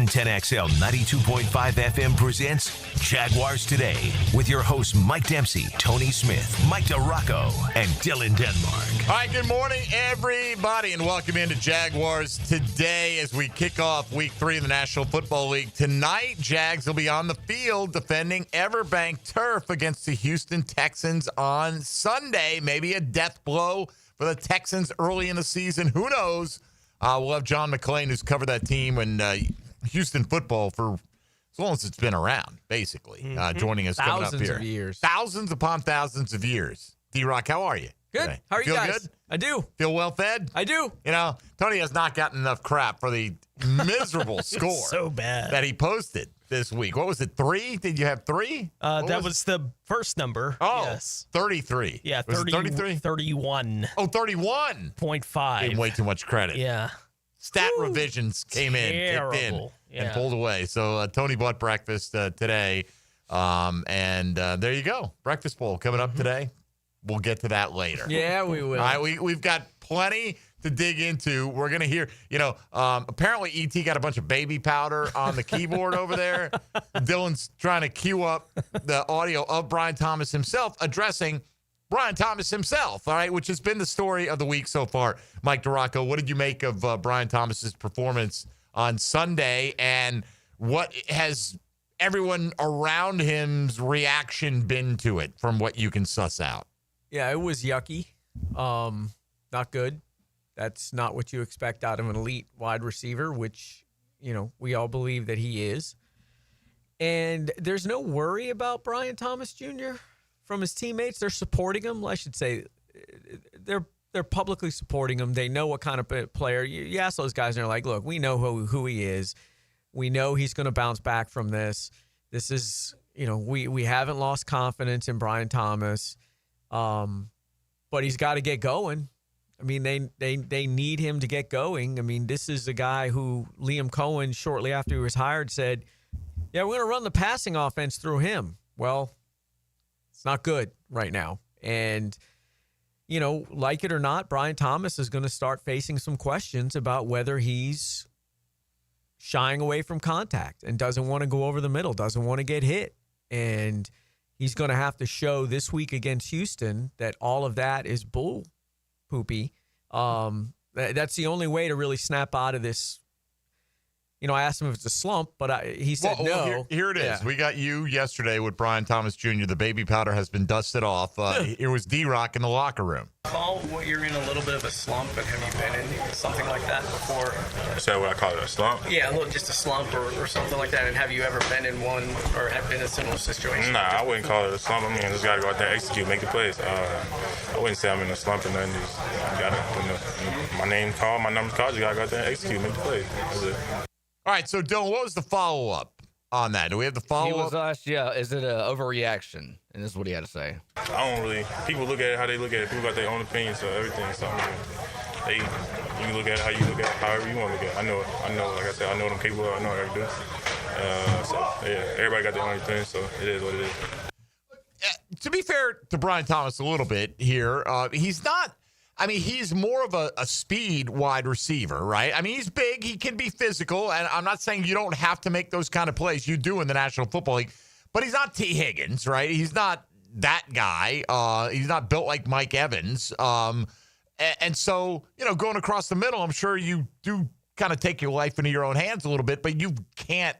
10XL 92.5 FM presents Jaguars Today with your hosts Mike Dempsey, Tony Smith, Mike DeRocco, and Dylan Denmark. All right, good morning, everybody, and welcome into Jaguars Today as we kick off Week 3 of the National Football League. Tonight, Jags will be on the field defending Everbank Turf against the Houston Texans on Sunday. Maybe a death blow for the Texans early in the season. Who knows? We'll have John McClain, who's covered that team and Houston football for as long as it's been around, basically, joining us coming up here. Thousands of years. Thousands upon thousands of years. D-Rock, how are you? Good. Today? How are you guys? Good? I do. Feel well fed? I do. You know, Tony has not gotten enough crap for the miserable score so bad that he posted this week. What was it, 3? Did you have 3? That was the first number. Oh, yes. 33. Yeah, was it 33? 31. Oh, 31.5. Gave him way too much credit. Yeah. Stat revisions came in, kicked in, and pulled away. So Tony bought breakfast today, and there you go. Breakfast bowl coming up today. We'll get to that later. Yeah, we will. All right, we've got plenty to dig into. We're going to hear, apparently E.T. got a bunch of baby powder on the keyboard over there. Dylan's trying to cue up the audio of Brian Thomas himself addressing Brian Thomas himself, all right, which has been the story of the week so far. Mike DeRocco, what did you make of Brian Thomas's performance on Sunday, and what has everyone around him's reaction been to it from what you can suss out? Yeah, it was yucky. Not good. That's not what you expect out of an elite wide receiver, which, we all believe that he is. And there's no worry about Brian Thomas Jr. from his teammates. They're supporting him. I should say they're publicly supporting him. They know what kind of player. You ask those guys, and they're like, look, we know who he is. We know he's going to bounce back from this. This is, we haven't lost confidence in Brian Thomas. But he's got to get going. I mean, they need him to get going. I mean, this is a guy who Liam Cohen, shortly after he was hired, said, yeah, we're going to run the passing offense through him. Well, it's not good right now. And, like it or not, Brian Thomas is going to start facing some questions about whether he's shying away from contact and doesn't want to go over the middle, doesn't want to get hit. And he's going to have to show this week against Houston that all of that is bull poopy. That's the only way to really snap out of this. I asked him if it's a slump, but he said no. Well, here it is. Yeah. We got you yesterday with Brian Thomas Jr. The baby powder has been dusted off. It was D-Rock in the locker room. Call what you're in a little bit of a slump, and have you been in something like that before? Is that what I call it, a slump? Yeah, just a slump or something like that. And have you ever been in one or have been in a similar situation? Nah, I wouldn't call it a slump. I mean, I just got to go out there and execute, make the plays. I wouldn't say I'm in a slump or nothing. Just got to, my name called, my number called, you got to go out there and execute, make the plays. That's it. All right, so Dylan, what was the follow-up on that? Do we have the He follow-up? was asked, is it an overreaction? And this is what he had to say. I don't really, people look at it how they look at it. People got their own opinions of everything. So, you can look at it how you look at it, however you want to look at it. I know, like I said, I know what I'm capable of. I know what I can do. Everybody got their own opinion, so it is what it is. To be fair to Brian Thomas a little bit here, he's not. I mean, he's more of a speed wide receiver, right? I mean, he's big. He can be physical. And I'm not saying you don't have to make those kind of plays. You do in the National Football League. But he's not T. Higgins, right? He's not that guy. He's not built like Mike Evans. And so, going across the middle, I'm sure you do kind of take your life into your own hands a little bit. But you can't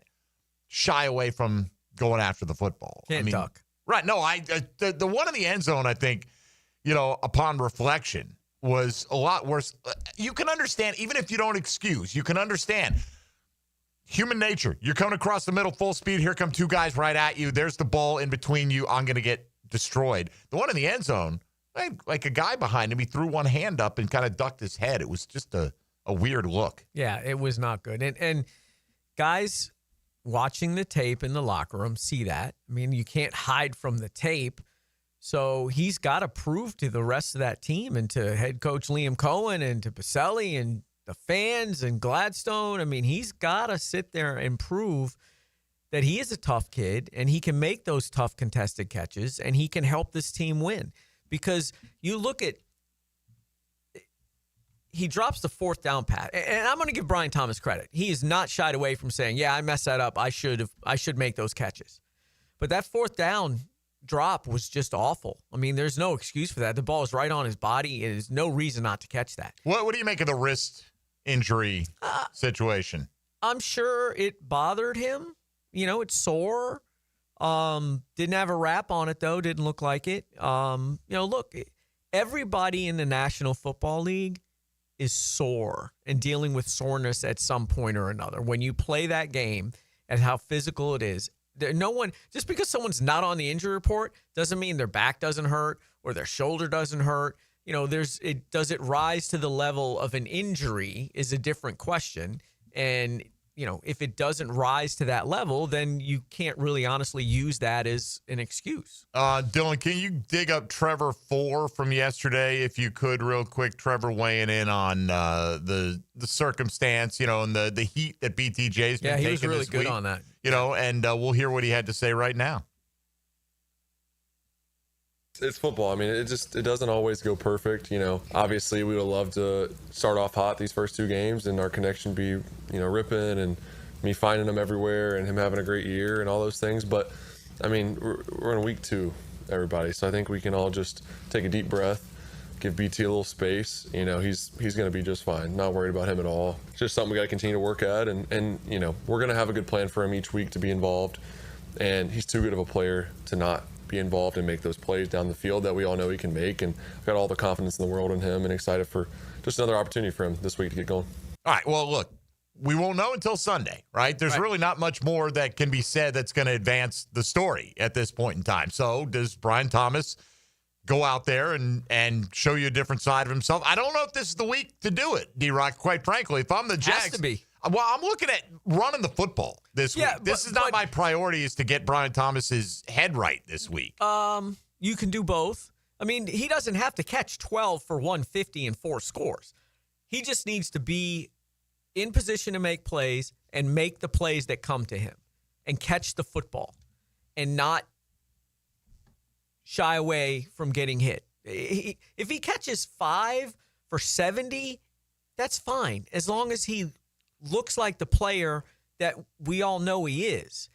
shy away from going after the football. Can't duck. Right. No, the one in the end zone, I think, upon reflection, was a lot worse. You can understand, even if you don't excuse, you can understand human nature. You're coming across the middle full speed. Here come two guys right at you. There's the ball in between you. I'm going to get destroyed. The one in the end zone, like a guy behind him, he threw one hand up and kind of ducked his head. It was just a weird look. Yeah, it was not good. And guys watching the tape in the locker room see that. I mean, you can't hide from the tape. So he's got to prove to the rest of that team and to head coach Liam Cohen and to Baselli and the fans and Gladstone. I mean, he's got to sit there and prove that he is a tough kid and he can make those tough contested catches and he can help this team win. Because you look at he drops the fourth down pass. And I'm going to give Brian Thomas credit. He is not shied away from saying, yeah, I messed that up. I should make those catches. But that fourth down drop was just awful. I mean, there's no excuse for that. The ball is right on his body. There's no reason not to catch that. What do you make of the wrist injury situation? I'm sure it bothered him. It's sore. Didn't have a wrap on it, though. Didn't look like it. Look, everybody in the National Football League is sore and dealing with soreness at some point or another. When you play that game and how physical it is, no one, just because someone's not on the injury report doesn't mean their back doesn't hurt or their shoulder doesn't hurt. Does it rise to the level of an injury is a different question. And, if it doesn't rise to that level, then you can't really honestly use that as an excuse. Dylan, can you dig up Trevor 4 from yesterday, if you could, real quick? Trevor weighing in on the circumstance, and the heat that BTJ's been taking this week. Yeah, he was really good on that. And we'll hear what he had to say right now. It's football. I mean, it doesn't always go perfect. Obviously we would love to start off hot these first two games and our connection be, ripping and me finding him everywhere and him having a great year and all those things. But I mean, we're in week 2, everybody. So I think we can all just take a deep breath, give BT a little space. He's going to be just fine. Not worried about him at all. It's just something we got to continue to work at. And we're going to have a good plan for him each week to be involved. And he's too good of a player to not be involved and make those plays down the field that we all know he can make. And I've got all the confidence in the world in him and excited for just another opportunity for him this week to get going. All right. Well, look, we won't know until Sunday, right? There's really not much more that can be said that's going to advance the story at this point in time. So does Brian Thomas go out there and show you a different side of himself? I don't know if this is the week to do it, D-Rock, quite frankly. If I'm the Jags. Has to be. Well, I'm looking at running the football this week. This is not my priority, is to get Brian Thomas's head right this week. You can do both. I mean, he doesn't have to catch 12 for 150 and 4 scores. He just needs to be in position to make plays and make the plays that come to him and catch the football and not shy away from getting hit. If he catches 5 for 70, that's fine, as long as he looks like the player that we all know he is.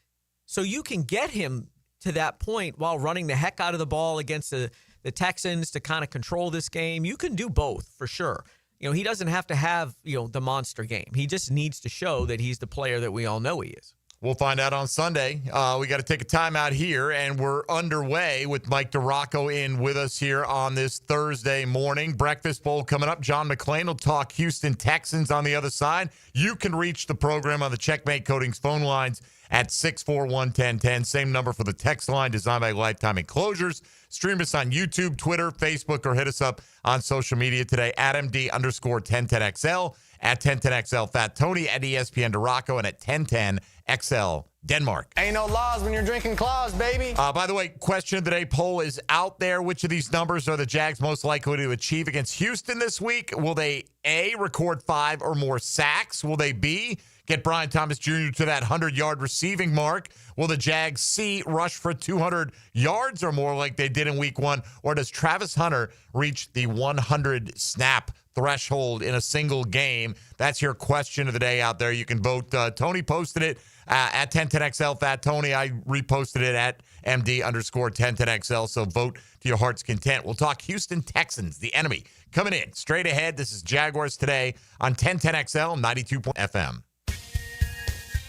So you can get him to that point while running the heck out of the ball against the Texans to kind of control this game. You can do both for sure. He doesn't have to have, the monster game. He just needs to show that he's the player that we all know he is. We'll find out on Sunday. We got to take a timeout here, and we're underway with Mike DeRocco in with us here on this Thursday morning. Breakfast Bowl coming up. John McClain will talk Houston Texans on the other side. You can reach the program on the Checkmate Coatings phone lines at 641-1010. Same number for the text line, designed by Lifetime Enclosures. Stream us on YouTube, Twitter, Facebook, or hit us up on social media today at MD_1010XL, at 1010XL Fat Tony, at ESPN DeRocco, and at 1010XL Denmark. Ain't no laws when you're drinking claws, baby. By the way, question of the day poll is out there. Which of these numbers are the Jags most likely to achieve against Houston this week? Will they, A, record 5 or more sacks? Will they, B, get Brian Thomas Jr. to that 100-yard receiving mark? Will the Jags, C, rush for 200 yards or more like they did in week 1? Or does Travis Hunter reach the 100-snap threshold in a single game? That's your question of the day out there. You can vote. Tony posted it at 1010XL Fat Tony. I reposted it at MD_1010XL. So vote to your heart's content. We'll talk Houston Texans, the enemy, coming in straight ahead. This is Jaguars Today on 1010XL 92.FM.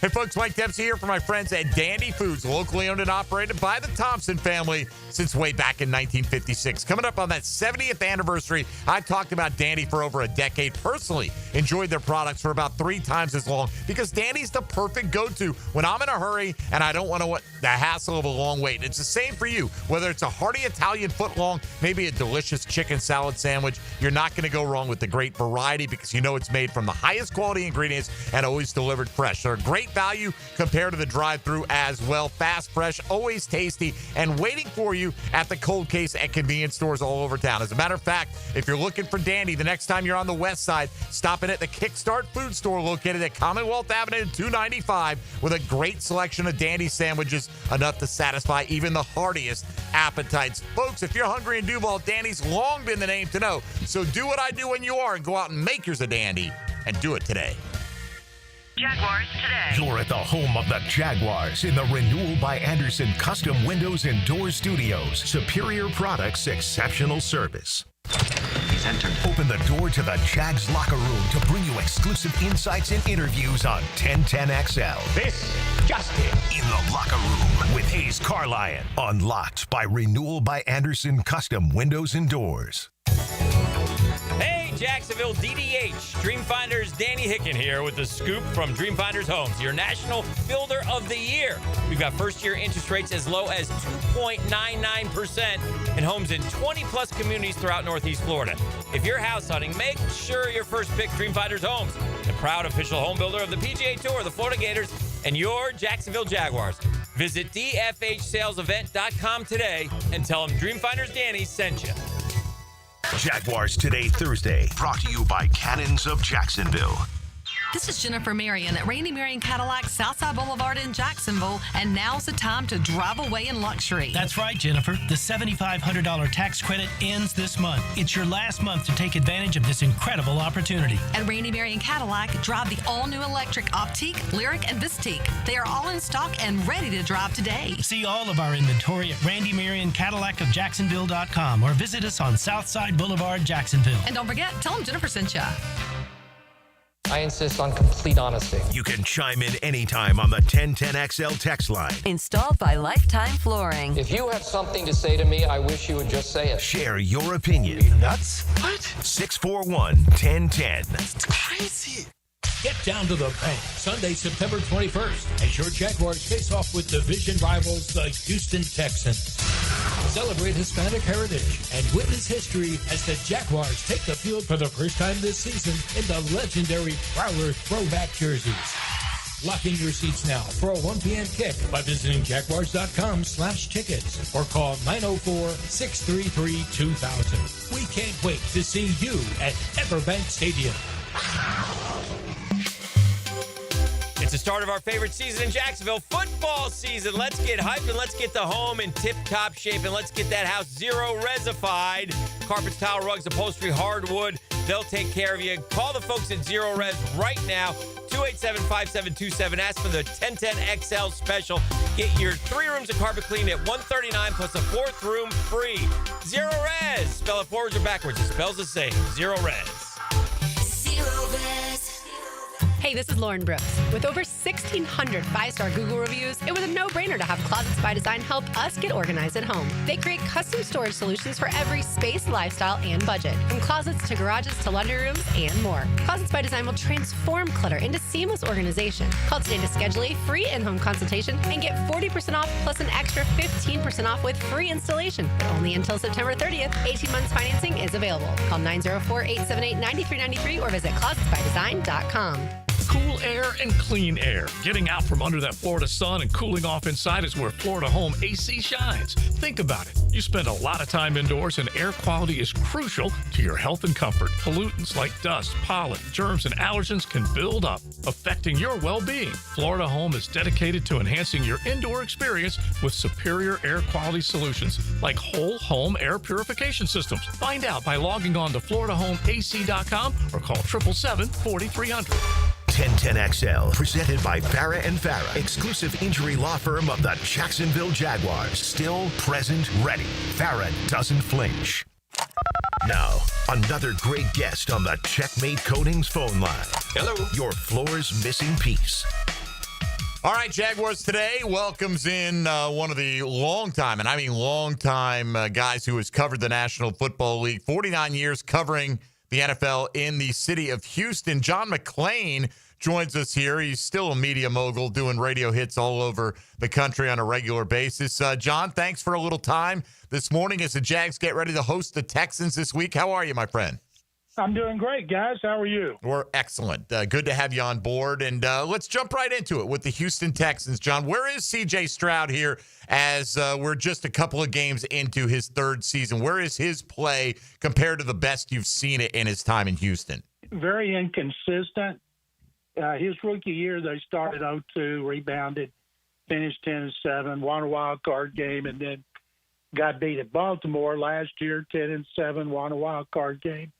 Hey, folks, Mike Dempsey here for my friends at Dandy Foods, locally owned and operated by the Thompson family since way back in 1956. Coming up on that 70th anniversary, I've talked about Dandy for over a decade. Personally, enjoyed their products for about 3 times as long because Dandy's the perfect go-to when I'm in a hurry and I don't want the hassle of a long wait. It's the same for you. Whether it's a hearty Italian footlong, maybe a delicious chicken salad sandwich, you're not going to go wrong with the great variety because you know it's made from the highest quality ingredients and always delivered fresh. They're a great value compared to the drive-thru as well. Fast, fresh, always tasty, and waiting for you at the cold case at convenience stores all over town. As a matter of fact, if you're looking for Dandy the next time you're on the west side, stop in at the Kickstart Food Store located at Commonwealth Avenue 295 with a great selection of Dandy sandwiches, enough to satisfy even the hardiest appetites. Folks, if you're hungry in Duval, Dandy's long been the name to know. So do what I do when you are and go out and make yours a Dandy, and do it today. Jaguars Today. You're at the home of the Jaguars in the Renewal by Anderson Custom Windows and Doors Studios. Superior products, exceptional service. He's entered. Open the door to the Jags locker room to bring you exclusive insights and interviews on 1010XL. This just in. In the locker room with Hayes Carlion. Unlocked by Renewal by Anderson Custom Windows and Doors. Hey, Jacksonville DDH. Dreamfinders Danny Hicken here with the scoop from Dreamfinders Homes, your national builder of the year. We've got first-year interest rates as low as 2.99% and homes in 20-plus communities throughout Northeast Florida. If you're house hunting, make sure your first pick Dreamfinders Homes, the proud official home builder of the PGA Tour, the Florida Gators, and your Jacksonville Jaguars. Visit dfhsalesevent.com today and tell them Dreamfinders Danny sent you. Jaguars Today Thursday, brought to you by Cannons of Jacksonville. This is Jennifer Marion at Randy Marion Cadillac, Southside Boulevard in Jacksonville, and now's the time to drive away in luxury. That's right, Jennifer. The $7,500 tax credit ends this month. It's your last month to take advantage of this incredible opportunity. At Randy Marion Cadillac, drive the all-new electric Optique, Lyric, and Vistique. They are all in stock and ready to drive today. See all of our inventory at Randy Marion Cadillac of Jacksonville.com or visit us on Southside Boulevard, Jacksonville. And don't forget, tell them Jennifer sent you. I insist on complete honesty. You can chime in anytime on the 1010XL text line. Installed by Lifetime Flooring. If you have something to say to me, I wish you would just say it. Share your opinion. Are you nuts? What? 641-1010. That's crazy. Get down to the bank Sunday, September 21st, as your Jaguars face off with division rivals, the Houston Texans. Celebrate Hispanic heritage and witness history as the Jaguars take the field for the first time this season in the legendary Prowler throwback jerseys. Lock in your seats now for a 1 p.m. kick by visiting Jaguars.com/tickets or call 904-633-2000. We can't wait to see you at Everbank Stadium. It's the start of our favorite season in Jacksonville, football season. Let's get hyped and let's get the home in tip-top shape and let's get that house zero-resified. Carpets, tile, rugs, upholstery, hardwood, they'll take care of you. Call the folks at Zero Res right now, 287-5727. Ask for the 1010XL special. Get your 3 rooms of carpet cleaned at $139 plus a 4th room free. Zero Res. Spell it forwards or backwards. It spells the same. Zero Res. Zero Res. Hey, this is Lauren Brooks. With over 1,600 5-star Google reviews, it was a no-brainer to have Closets by Design help us get organized at home. They create custom storage solutions for every space, lifestyle, and budget. From closets to garages to laundry rooms and more. Closets by Design will transform clutter into seamless organization. Call today to schedule a free in-home consultation and get 40% off plus an extra 15% off with free installation. But only until September 30th. 18 months financing is available. Call 904-878-9393 or visit closetsbydesign.com. Cool air and clean air. Getting out from under that Florida sun and cooling off inside is where Florida Home AC shines. Think about it. You spend a lot of time indoors and air quality is crucial to your health and comfort. Pollutants like dust, pollen, germs, and allergens can build up, affecting your well-being. Florida Home is dedicated to enhancing your indoor experience with superior air quality solutions like whole home air purification systems. Find out by logging on to FloridaHomeAC.com or call 877-4300. 1010XL, presented by Farah and Farah, exclusive injury law firm of the Jacksonville Jaguars. Still, present, ready. Farah doesn't flinch. Now, another great guest on the Checkmate Coatings phone line. Hello. Your floor's missing piece. All right, Jaguars Today welcomes in one of the long-time guys who has covered the National Football League, 49 years covering the NFL in the city of Houston. John McClain joins us here. He's still a media mogul doing radio hits all over the country on a regular basis. John, thanks for a little time this morning as the Jags get ready to host the Texans this week. How are you, my friend? I'm doing great, guys. How are you? We're excellent. Good to have you on board. And let's jump right into it with the Houston Texans. John, where is C.J. Stroud here as we're just a couple of games into his third season? Where is his play compared to the best you've seen it in his time in Houston? Very inconsistent. His rookie year, they started 0-2, rebounded, finished 10-7, won a wild card game, and then got beat at Baltimore. Last year, 10-7, won a wild card game,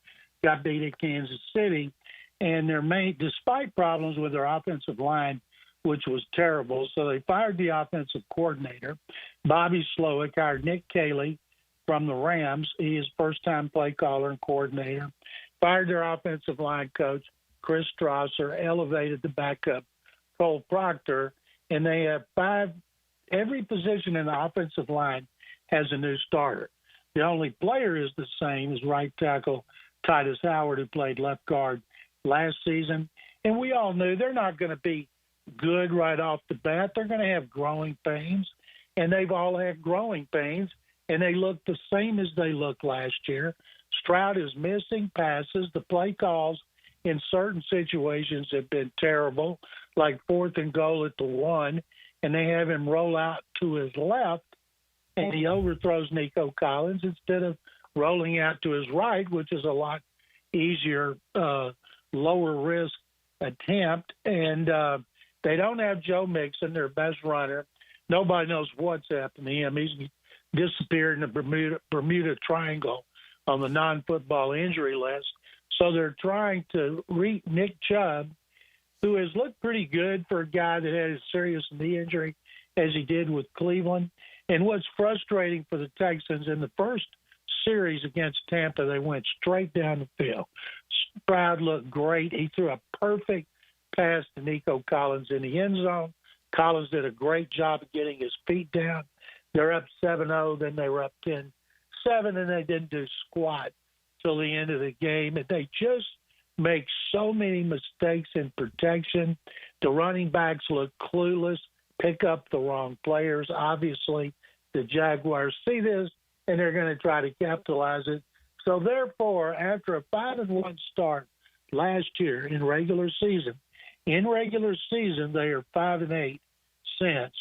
got beat at Kansas City. And despite problems with their offensive line, which was terrible, so they fired the offensive coordinator. Bobby Slowick hired Nick Caley from the Rams. He is first-time play caller and coordinator. Fired their offensive line coach, Chris Strasser, elevated the backup, Cole Proctor, and they have every position in the offensive line has a new starter. The only player is the same as right tackle Titus Howard, who played left guard last season. And we all knew they're not going to be good right off the bat. They're going to have growing pains, and they've all had growing pains, and they look the same as they looked last year. Stroud is missing passes. The play calls in certain situations have been terrible, like 4th and goal at the 1, and they have him roll out to his left, and he overthrows Nico Collins instead of rolling out to his right, which is a lot easier, lower risk attempt. And they don't have Joe Mixon, their best runner. Nobody knows what's happened to him. He's disappeared in the Bermuda Triangle on the non-football injury list. So they're trying to Nick Chubb, who has looked pretty good for a guy that had a serious knee injury, as he did with Cleveland. And what's frustrating for the Texans, in the first series against Tampa, they went straight down the field. Stroud looked great. He threw a perfect pass to Nico Collins in the end zone. Collins did a great job of getting his feet down. They're up 7-0, then they were up 10-7, and they didn't do squat till the end of the game. And they just make so many mistakes in protection. The running backs look clueless, pick up the wrong players. Obviously, the Jaguars see this, and they're going to try to capitalize it. So, therefore, after a 5-1 start last year in regular season, they are 5-8 since.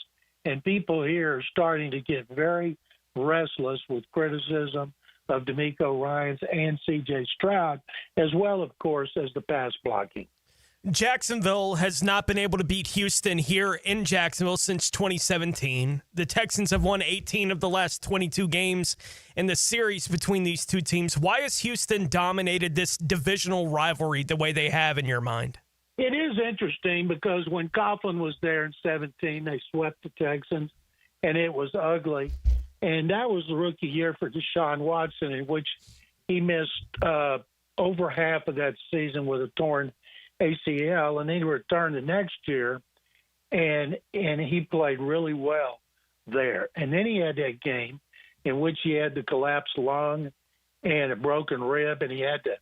And people here are starting to get very restless with criticism of DeMeco Ryans and C.J. Stroud, as well, of course, as the pass blocking. Jacksonville has not been able to beat Houston here in Jacksonville since 2017. The Texans have won 18 of the last 22 games in the series between these two teams. Why has Houston dominated this divisional rivalry the way they have in your mind? It is interesting because when Coughlin was there in 17, they swept the Texans, and it was ugly. And that was the rookie year for Deshaun Watson, in which he missed over half of that season with a torn ACL, and then he returned the next year, and he played really well there. And then he had that game in which he had the collapsed lung and a broken rib, and he had to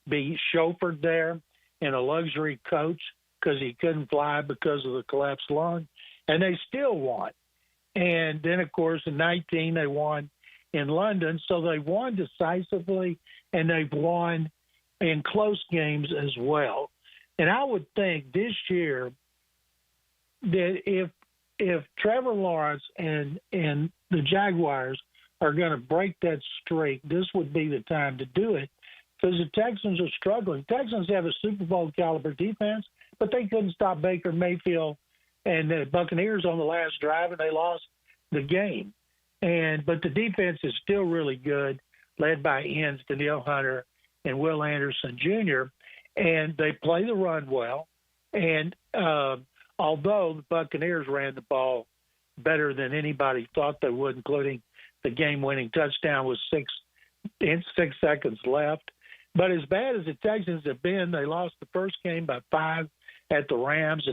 be chauffeured there in a luxury coach because he couldn't fly because of the collapsed lung, and they still won. And then, of course, in 19, they won in London, so they won decisively, and they've won in close games as well. And I would think this year that if Trevor Lawrence and the Jaguars are going to break that streak, this would be the time to do it because the Texans are struggling. Texans have a Super Bowl caliber defense, but they couldn't stop Baker Mayfield and the Buccaneers on the last drive, and they lost the game. But the defense is still really good, led by ends Danielle Hunter and Will Anderson Jr., and they play the run well. And although the Buccaneers ran the ball better than anybody thought they would, including the game-winning touchdown with 6 seconds left. But as bad as the Texans have been, they lost the first game by 5 at the Rams, a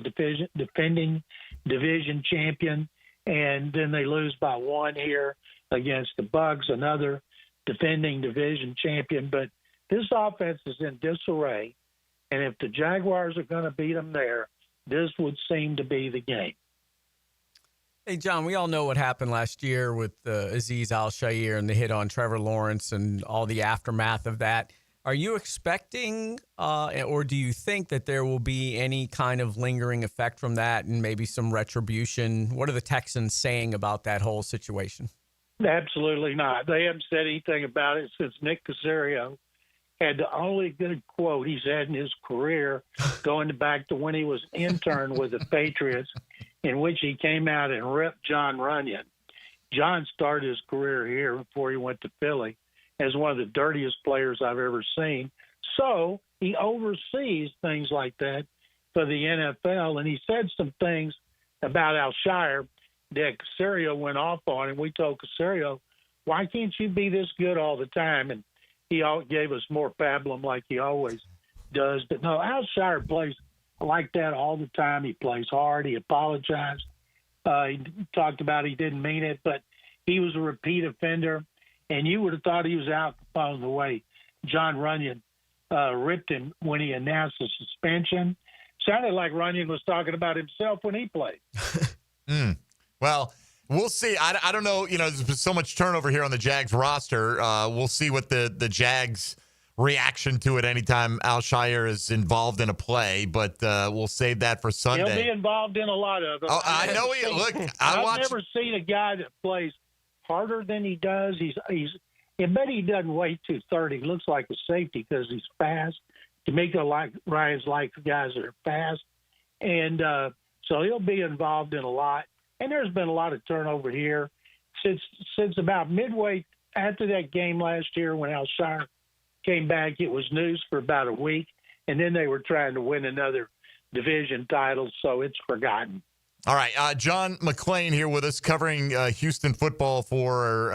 defending division champion, and then they lose by 1 here against the Bucs, another defending division champion. But this offense is in disarray, and if the Jaguars are going to beat them there, this would seem to be the game. Hey, John, we all know what happened last year with Azeez Al-Shaair and the hit on Trevor Lawrence and all the aftermath of that. Are you expecting or do you think that there will be any kind of lingering effect from that and maybe some retribution? What are the Texans saying about that whole situation? Absolutely not. They haven't said anything about it since Nick Caserio had the only good quote he's had in his career, going back to when he was intern with the Patriots, in which he came out and ripped John Runyon. John started his career here before he went to Philly as one of the dirtiest players I've ever seen. So he oversees things like that for the NFL, and he said some things about Alshire that Caserio went off on, and we told Caserio, why can't you be this good all the time? And he gave us more pablum like he always does. But no, Alshire plays like that all the time. He plays hard. He apologized. He talked about he didn't mean it, but he was a repeat offender. And you would have thought he was out on the way. John Runyon ripped him when he announced the suspension. Sounded like Runyon was talking about himself when he played. Well, we'll see. I don't know. You know, there's been so much turnover here on the Jags roster. We'll see what the Jags' reaction to it anytime Alshire is involved in a play, but we'll save that for Sunday. He'll be involved in a lot of them. Oh, I know he. Look, I've never seen a guy that plays harder than he does. I bet he doesn't weigh 230. He looks like a safety because he's fast. D'Amico Ryan's like the guys that are fast. And so he'll be involved in a lot. And there's been a lot of turnover here since about midway after that game last year when Alshire came back. It was news for about a week. And then they were trying to win another division title, so it's forgotten. All right, John McClain here with us, covering Houston football for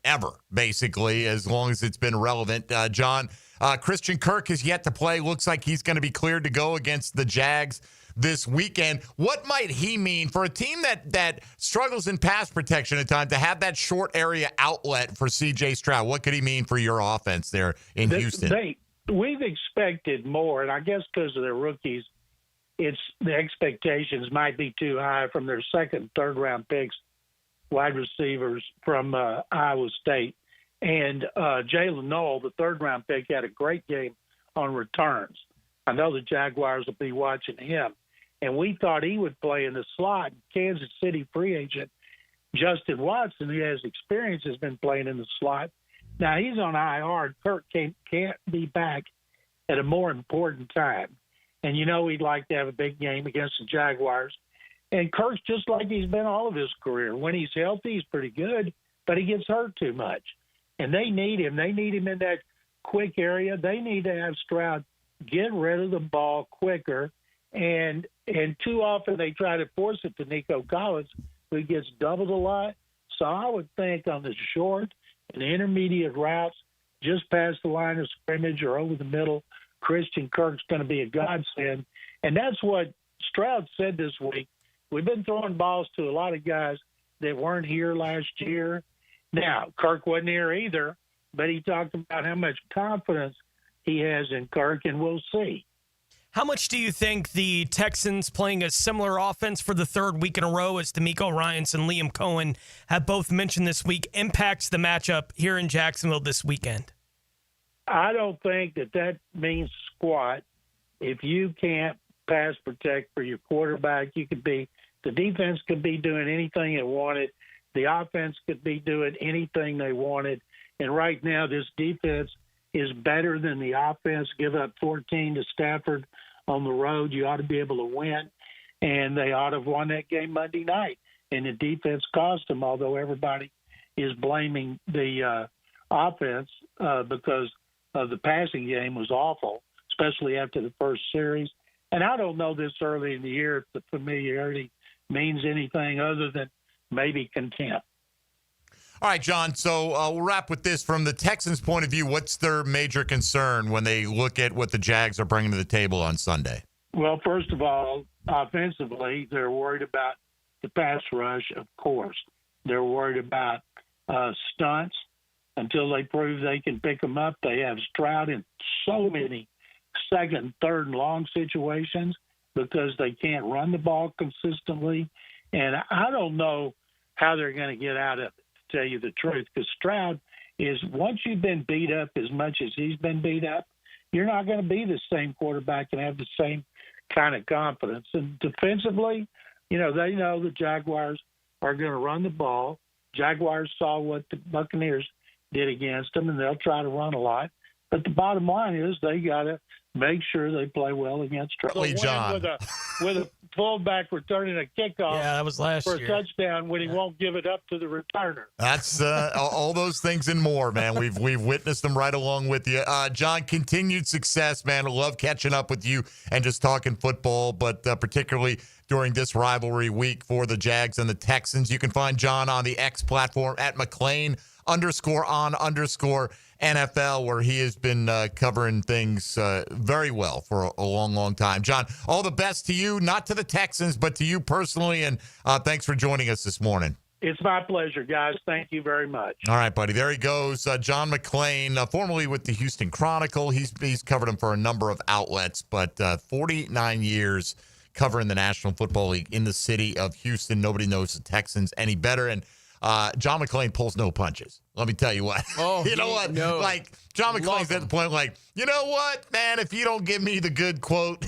ever, basically, as long as it's been relevant. John, Christian Kirk has yet to play. Looks like he's going to be cleared to go against the Jags this weekend. What might he mean for a team that struggles in pass protection at times to have that short area outlet for C.J. Stroud? What could he mean for your offense there in Houston? We've expected more, and I guess because of their rookies, the expectations might be too high from their second, third round picks, wide receivers from Iowa State. And Jalen Noel, the third round pick, had a great game on returns. I know the Jaguars will be watching him. And we thought he would play in the slot. Kansas City free agent Justin Watson, who has experience, has been playing in the slot. Now he's on IR. Kirk can't be back at a more important time. And, you know, he'd like to have a big game against the Jaguars. And Kirk's just like he's been all of his career. When he's healthy, he's pretty good, but he gets hurt too much. And they need him. They need him in that quick area. They need to have Stroud get rid of the ball quicker. And too often they try to force it to Nico Collins, who gets doubled a lot. So I would think on the short and intermediate routes, just past the line of scrimmage or over the middle, Christian Kirk's going to be a godsend. And that's what Stroud said this week. We've been throwing balls to a lot of guys that weren't here last year. Now, Kirk wasn't here either, but he talked about how much confidence he has in Kirk, and we'll see. How much do you think the Texans playing a similar offense for the third week in a row, as D'Amico Ryans and Liam Cohen have both mentioned this week, impacts the matchup here in Jacksonville this weekend? I don't think that means squat. If you can't pass protect for your quarterback, the defense could be doing anything it wanted. The offense could be doing anything they wanted. And right now, this defense is better than the offense. Give up 14 to Stafford on the road. You ought to be able to win. And they ought to have won that game Monday night. And the defense cost them, although everybody is blaming the offense because of the passing game was awful, especially after the first series. And I don't know this early in the year if the familiarity means anything other than maybe contempt. All right, John, so we'll wrap with this. From the Texans' point of view, what's their major concern when they look at what the Jags are bringing to the table on Sunday? Well, first of all, offensively, they're worried about the pass rush, of course. They're worried about stunts. Until they prove they can pick them up, they have Stroud in so many second, third, and long situations because they can't run the ball consistently. And I don't know how they're going to get out of it, to tell you the truth, because Stroud is once you've been beat up as much as he's been beat up, you're not going to be the same quarterback and have the same kind of confidence. And defensively, they know the Jaguars are going to run the ball. Jaguars saw what the Buccaneers did against them, and they'll try to run a lot. But the bottom line is they got to make sure they play well against trouble. John. With a fullback returning a kickoff that was last for a year. touchdown when he won't give it up to the returner. That's all those things and more, man. We've witnessed them right along with you. John, continued success, man. I love catching up with you and just talking football, but particularly during this rivalry week for the Jags and the Texans. You can find John on the X platform at McClain_on_NFL, where he has been covering things very well for a long, long time. John, all the best to you, not to the Texans, but to you personally, and thanks for joining us this morning. It's my pleasure, guys. Thank you very much. All right, buddy. There he goes. John McClain, formerly with the Houston Chronicle. He's covered him for a number of outlets, but 49 years covering the National Football League in the city of Houston. Nobody knows the Texans any better. And John McClain pulls no punches. Let me tell you what. You know what? No. Like, John McClain's at the point like, you know what, man, if you don't give me the good quote,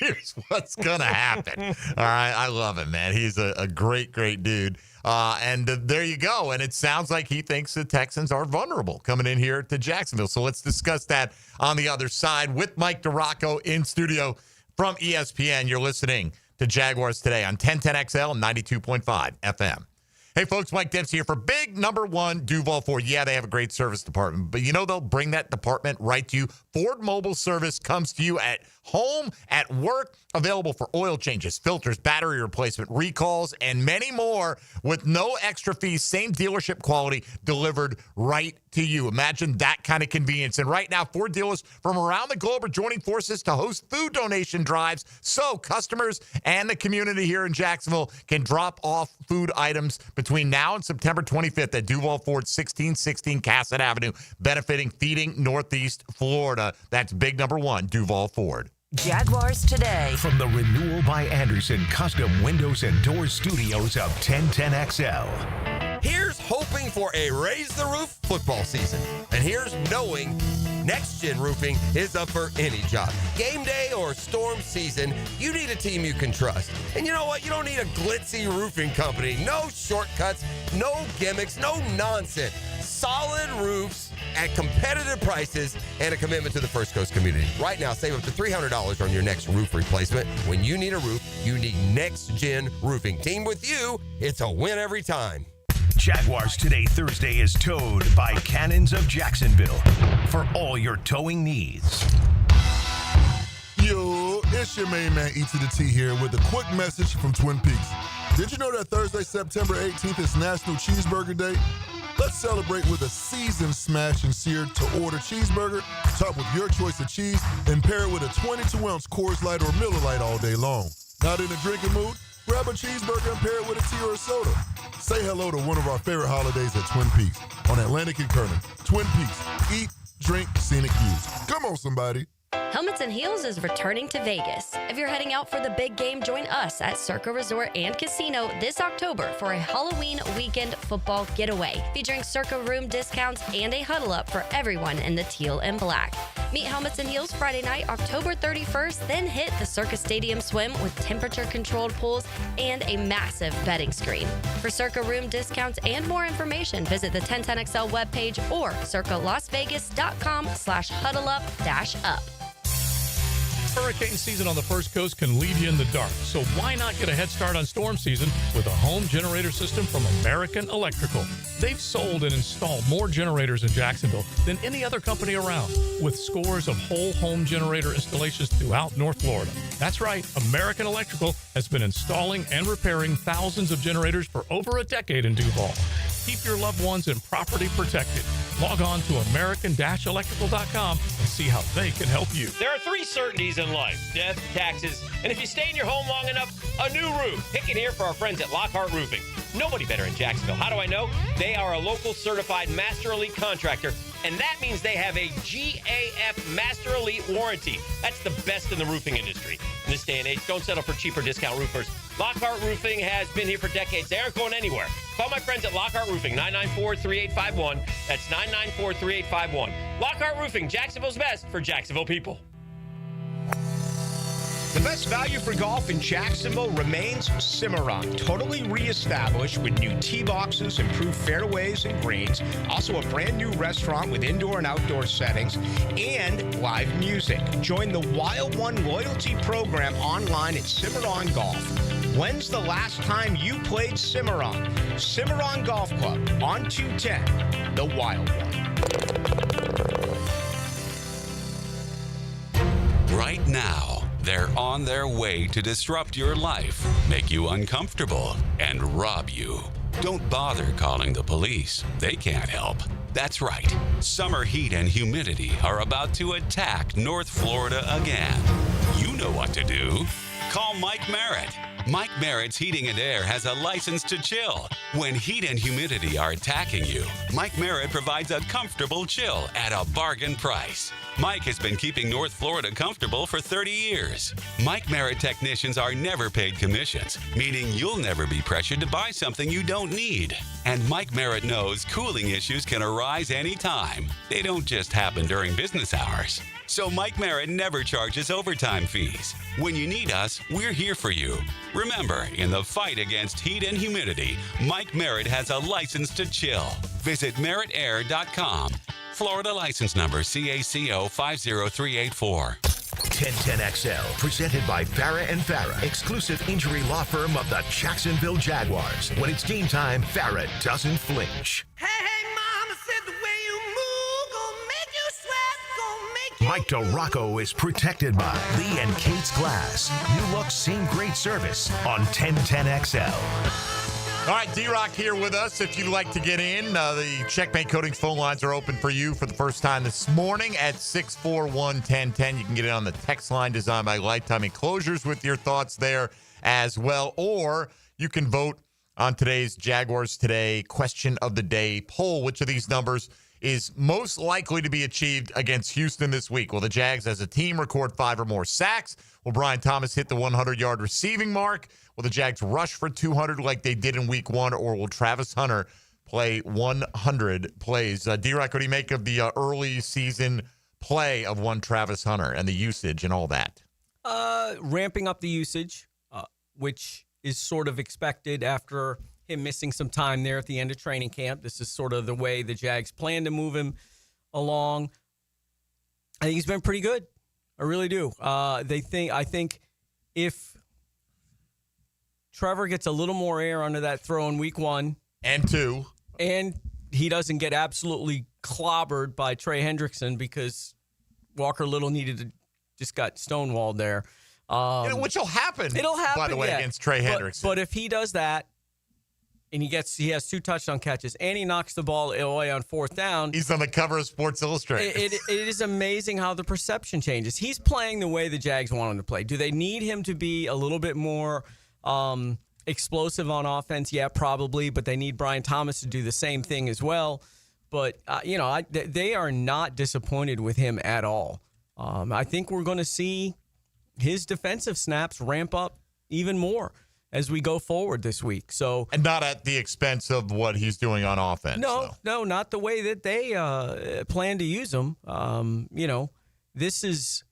here's what's going to happen. All right. I love him, man. He's a great, great dude. And there you go. And it sounds like he thinks the Texans are vulnerable coming in here to Jacksonville. So let's discuss that on the other side with Mike DeRocco in studio from ESPN. You're listening to Jaguars Today on 1010XL and 92.5 FM. Hey, folks, Mike Dempsey here for big number one Duval Ford. Yeah, they have a great service department, but they'll bring that department right to you. Ford Mobile Service comes to you at home, at work, available for oil changes, filters, battery replacement, recalls, and many more with no extra fees, same dealership quality delivered right to you. Imagine that kind of convenience. And right now, Ford dealers from around the globe are joining forces to host food donation drives so customers and the community here in Jacksonville can drop off food items between now and September 25th at Duval Ford, 1616 Cassett Avenue, benefiting Feeding Northeast Florida. That's big number one, Duval Ford. Jaguars Today. From the Renewal by Anderson Custom Windows and Doors Studios of 1010XL. Here's hoping for a Raise the Roof football season. And here's knowing Next Gen Roofing is up for any job. Game day or storm season, you need a team you can trust. And you know what? You don't need a glitzy roofing company. No shortcuts, no gimmicks, no nonsense. Solid roofs at competitive prices and a commitment to the First Coast community. Right now, save up to $300 on your next roof replacement. When you need a roof, you need Next Gen Roofing. Team with you, it's a win every time. Jaguars Today Thursday is towed by Cannons of Jacksonville for all your towing needs. Yo, it's your main man, E to the T here with a quick message from Twin Peaks. Did you know that Thursday, September 18th is National Cheeseburger Day? Let's celebrate with a seasoned smash and seared to order cheeseburger, topped with your choice of cheese, and pair it with a 22-ounce Coors Light or Miller Lite all day long. Not in a drinking mood? Grab a cheeseburger and pair it with a tea or a soda. Say hello to one of our favorite holidays at Twin Peaks on Atlantic and Kernan. Twin Peaks. Eat, drink, scenic views. Come on, somebody. Helmets and Heels is returning to Vegas. If you're heading out for the big game, join us at Circa Resort and Casino this October for a Halloween weekend football getaway, featuring Circa room discounts and a huddle up for everyone in the teal and black. Meet Helmets and Heels Friday night, October 31st, then hit the Circa Stadium Swim with temperature-controlled pools and a massive betting screen. For Circa room discounts and more information, visit the 1010XL webpage or circalasvegas.com/huddleup-up. Hurricane season on the First Coast can leave you in the dark, so why not get a head start on storm season with a home generator system from American Electrical? They've sold and installed more generators in Jacksonville than any other company around, with scores of whole home generator installations throughout North Florida. That's right, American Electrical has been installing and repairing thousands of generators for over a decade in Duval. Keep your loved ones and property protected. Log on to american-electrical.com and see how they can help you. There are three certainties in life: death, taxes, and if you stay in your home long enough, a new roof. Pick it here for our friends at Lockhart Roofing. Nobody better in Jacksonville. How do I know? They are a local certified Master Elite contractor and that means they have a GAF Master Elite warranty. That's the best in the roofing industry. In this day and age, don't settle for cheaper discount roofers. Lockhart Roofing has been here for decades. They aren't going anywhere. Call my friends at Lockhart Roofing, 994-3851. That's 994-3851. Lockhart Roofing, Jacksonville's best for Jacksonville people. The best value for golf in Jacksonville remains Cimarron, totally reestablished with new tee boxes, improved fairways and greens, also a brand new restaurant with indoor and outdoor settings, and live music. Join the Wild One loyalty program online at Cimarron Golf. When's the last time you played Cimarron? Cimarron Golf Club on 210, the Wild One. Right now, they're on their way to disrupt your life, make you uncomfortable, and rob you. Don't bother calling the police. They can't help. That's right. Summer heat and humidity are about to attack North Florida again. You know what to do. Call Mike Merritt. Mike Merritt's Heating and Air has a license to chill. When heat and humidity are attacking you, Mike Merritt provides a comfortable chill at a bargain price. Mike has been keeping North Florida comfortable for 30 years. Mike Merritt technicians are never paid commissions, meaning you'll never be pressured to buy something you don't need. And Mike Merritt knows cooling issues can arise anytime. They don't just happen during business hours. So Mike Merritt never charges overtime fees. When you need us, we're here for you. Remember, in the fight against heat and humidity, Mike Merritt has a license to chill. Visit merrittair.com. Florida license number CACO 50384. 1010XL, presented by Farah and Farah, exclusive injury law firm of the Jacksonville Jaguars. When it's game time, Farah doesn't flinch. Hey, mama said the way you move gon' make you sweat, gon' make you... Mike DeRocco is protected by Lee and Kate's Glass. New look, same great service on 1010XL. All right, D-Rock here with us. If you'd like to get in, the Checkmate Coatings phone lines are open for you for the first time this morning at 641-1010. You can get in on the text line designed by Lifetime Enclosures with your thoughts there as well. Or you can vote on today's Jaguars Today question of the day poll. Which of these numbers is most likely to be achieved against Houston this week? Will the Jags as a team record 5 or more sacks? Will Brian Thomas hit the 100-yard receiving mark? Will the Jags rush for 200 like they did in week 1? Or will Travis Hunter play 100 plays? D-Rock, what do you make of the early season play of one Travis Hunter and the usage and all that? Ramping up the usage, which is sort of expected after him missing some time there at the end of training camp. This is sort of the way the Jags plan to move him along. I think he's been pretty good. I really do. I think if Trevor gets a little more air under that throw in week 1 and 2, and he doesn't get absolutely clobbered by Trey Hendrickson because Walker Little just got stonewalled there. Which will happen. It'll happen, by the way, against Trey Hendrickson. But if he does that, and he has 2 touchdown catches, and he knocks the ball away on 4th down. He's on the cover of Sports Illustrated. It is amazing how the perception changes. He's playing the way the Jags want him to play. Do they need him to be a little bit more explosive on offense? Yeah, probably, but they need Brian Thomas to do the same thing as well. But, they are not disappointed with him at all. I think we're going to see his defensive snaps ramp up even more as we go forward this week. And not at the expense of what he's doing on offense. No, not the way that they plan to use him. This is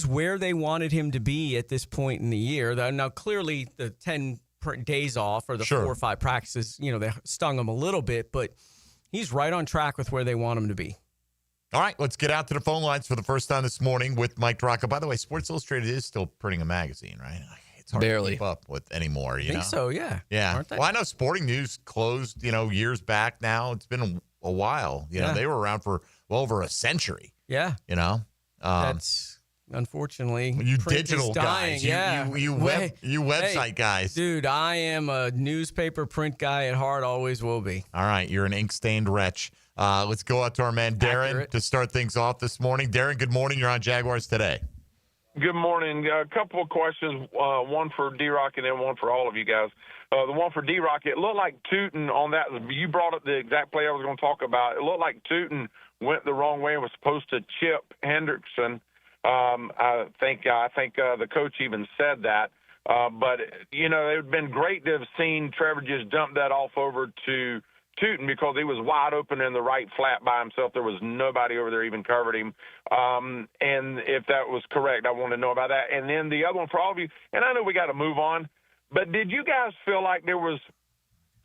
where they wanted him to be at this point in the year. Now, clearly, the 10 days off or the 4 or 5 practices, they stung him a little bit, but he's right on track with where they want him to be. All right, let's get out to the phone lines for the first time this morning with Mike DeRocco. By the way, Sports Illustrated is still printing a magazine, right? It's hard to keep up with anymore, I think so, yeah. Yeah. Aren't they? Well, I know Sporting News closed, years back now. It's been a while. They were around for well over a century. Yeah. That's unfortunately you print digital is dying. guys. Yeah. You website guys. Dude, I am a newspaper print guy at heart, always will be. All right, you're an ink-stained wretch. Let's go out to our man Darren to start things off this morning. Darren, good morning. You're on Jaguars Today. Good morning. A couple of questions, one for D-Rock and then one for all of you guys. The one for D-Rock, it looked like Tootin on that. You brought up the exact play I was going to talk about. It looked like Tootin went the wrong way and was supposed to chip Hendrickson. I think the coach even said that. But, you know, it would have been great to have seen Trevor just dump that off over to Tootin because he was wide open in the right flat by himself. There was nobody over there even covered him. And if that was correct, I want to know about that. And then the other one for all of you, and I know we got to move on, but did you guys feel like there was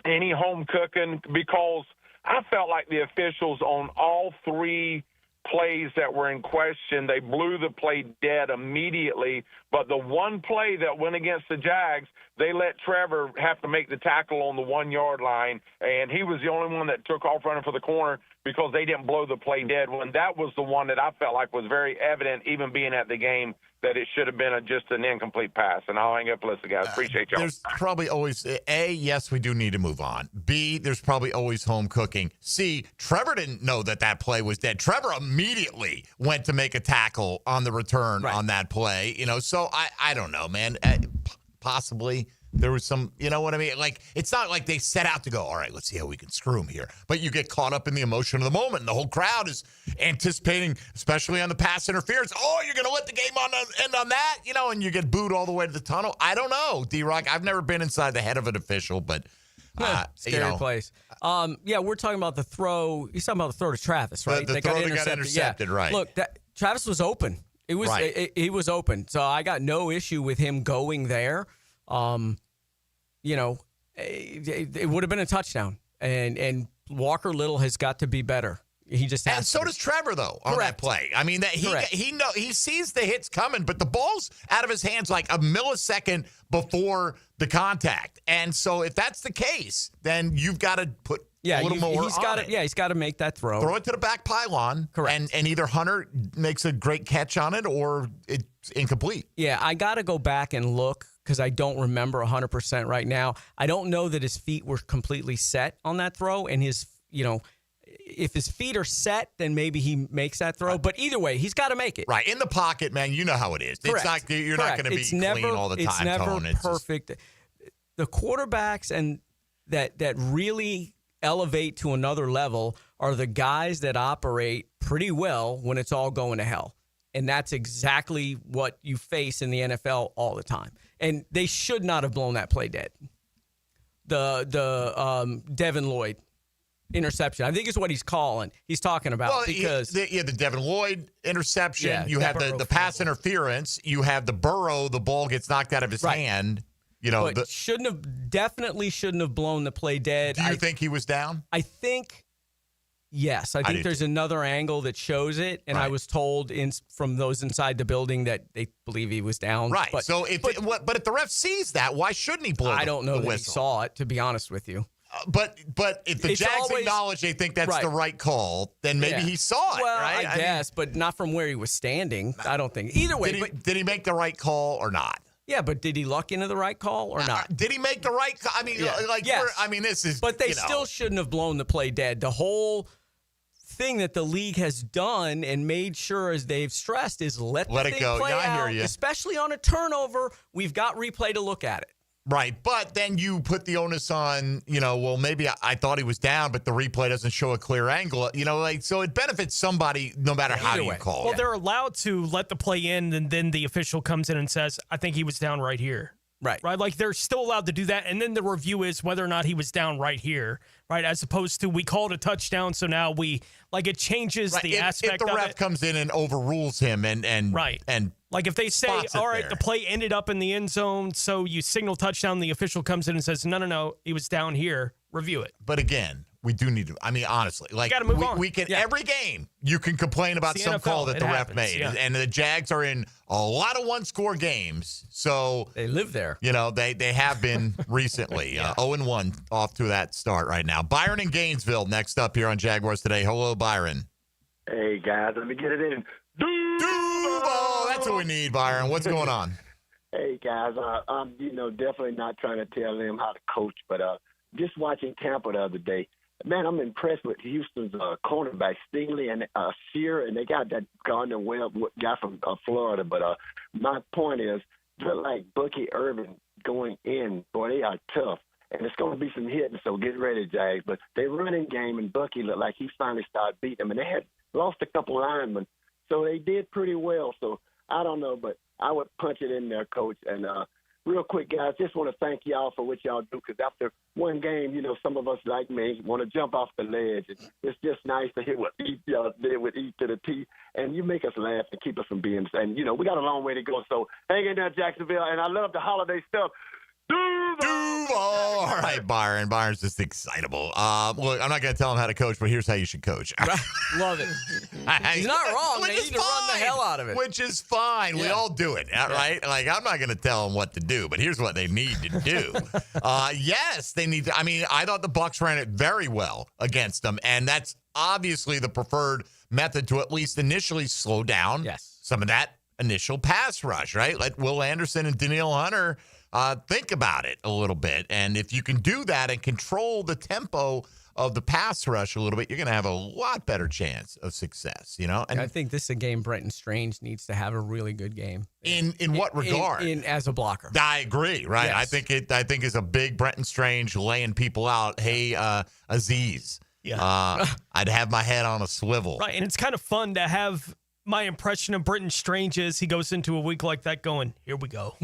any home cooking? Because I felt like the officials on all three plays that were in question, they blew the play dead immediately. But the one play that went against the Jags, they let Trevor have to make the tackle on the 1 yard line, and he was the only one that took off running for the corner because they didn't blow the play dead. When that was the one that I felt like was very evident, even being at the game, that it should have been just an incomplete pass. And I'll hang up and listen, guys. Appreciate y'all. There's probably always, A, yes, we do need to move on. B, there's probably always home cooking. C, Trevor didn't know that play was dead. Trevor immediately went to make a tackle on the return on that play. You know, so I don't know, man. Possibly there was some, you know what I mean? Like, it's not like they set out to go, all right, let's see how we can screw him here. But you get caught up in the emotion of the moment, and the whole crowd is anticipating, especially on the pass interference. Oh, you're going to let the game end on that? You know, and you get booed all the way to the tunnel. I don't know, D-Rock. I've never been inside the head of an official, but scary place. Yeah, we're talking about the throw. He's talking about the throw to Travis, right? The throw that got intercepted, right. Look, Travis was open. It was he was open. So I got no issue with him going there. You know, it would have been a touchdown. And Walker Little has got to be better. He just has. And so does Trevor, though, on that play. I mean, he sees the hits coming, but the ball's out of his hands like a millisecond before the contact. And so if that's the case, then you've got to put a little more he's got to make that throw. Throw it to the back pylon. Correct. And either Hunter makes a great catch on it or it's incomplete. Yeah, I got to go back and look because I don't remember 100% right now. I don't know that his feet were completely set on that throw, and his, you know, if his feet are set, then maybe he makes that throw. Right. But either way, he's got to make it. Right. In the pocket, man, you know how it is. Correct. It's not, you're not going to be clean all the time. It's never perfect. The quarterbacks and that really elevate to another level are the guys that operate pretty well when it's all going to hell. And that's exactly what you face in the NFL all the time. And they should not have blown that play dead. The Devin Lloyd interception, I think is what he's talking about. Well, because the Devin Lloyd interception, you have the pass interference, you have the Burrow, the ball gets knocked out of his hand. You know, but definitely shouldn't have blown the play dead. Do you think he was down? I think, yes. I think there's another angle that shows it, and I was told from those inside the building that they believe he was down. Right. But if the ref sees that, why shouldn't he blow I don't know the that whistle? He saw it, to be honest with you. But if the Jags acknowledge they think that's the right call, then maybe he saw it, well, right? I guess, but not from where he was standing. I don't think. Either way. Did he make the right call or not? Yeah, but did he luck into the right call or not? Did he make the right call? I mean, this is. But they still shouldn't have blown the play dead. The whole thing that the league has done and made sure, as they've stressed, is let the thing go. play out. I hear you. Especially on a turnover, we've got replay to look at it. Right, but then you put the onus on, well, maybe I thought he was down, but the replay doesn't show a clear angle. So it benefits somebody no matter how you call it. Well, they're allowed to let the play in, and then the official comes in and says, I think he was down right here. Right. Like, they're still allowed to do that, and then the review is whether or not he was down right here, right, as opposed to we called a touchdown, so now it changes the aspect of it. If the ref comes in and overrules him and like if they say, all right, the play ended up in the end zone, so you signal touchdown, the official comes in and says, no, he was down here, review it. But again, we do need to, honestly, we got to move on. We can, every game, you can complain about some NFL, call that the ref made. Yeah. And the Jags are in a lot of one-score games, so. They live there. They have been recently. 0-1 off to that start right now. Byron in Gainesville next up here on Jaguars Today. Hello, Byron. Hey, guys, let me get it in. Duval! That's what we need, Byron. What's going on? Hey, guys, I'm definitely not trying to tell them how to coach, but just watching Tampa the other day, man, I'm impressed with Houston's cornerback, Stingley and Sear, and they got that Gardner Webb guy from Florida. But my point is, they're like Bucky Irvin going in. Boy, they are tough. And it's going to be some hitting, so get ready, Jags. But they running game, and Bucky looked like he finally started beating them. And they had lost a couple linemen. So they did pretty well. So I don't know, but I would punch it in there, Coach. And real quick, guys, just want to thank y'all for what y'all do, because after one game, you know, some of us like me want to jump off the ledge. It's just nice to hear what y'all did with E to the T, and you make us laugh and keep us from being, and, you know, we got a long way to go. So hang in there, Jacksonville, and I love the holiday stuff. Duval. All right, Byron. Byron's just excitable. Look, I'm not going to tell him how to coach, but here's how you should coach. Love it. He's not wrong. They need to run the hell out of it. Which is fine. Yeah. We all do it, right? Like, I'm not going to tell them what to do, but here's what they need to do. Yes, they need to. I mean, I thought the Bucs ran it very well against them, and that's obviously the preferred method to at least initially slow down some of that initial pass rush, right? Let Will Anderson and Danielle Hunter think about it a little bit. And if you can do that and control the tempo of the pass rush a little bit, you're going to have a lot better chance of success, you know? And I think this is a game Brenton Strange needs to have a really good game. In what regard? As a blocker. I agree, right? Yes. I think it's a big Brenton Strange laying people out. Hey, Aziz, I'd have my head on a swivel. Right, and it's kind of fun to have my impression of Brenton Strange is he goes into a week like that going, here we go.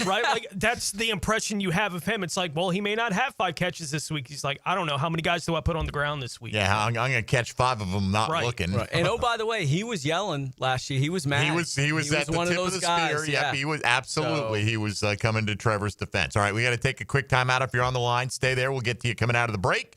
Right? Like, that's the impression you have of him. It's like, well, he may not have 5 catches this week. He's like, I don't know. How many guys do I put on the ground this week? Yeah, I'm going to catch 5 of them not looking. Right. And, oh, by the way, he was yelling last year. He was mad. He was at the one tip of of those the guys. spear. Yep, he was absolutely. He was coming to Trevor's defense. All right, we got to take a quick timeout. If you're on the line, stay there. We'll get to you coming out of the break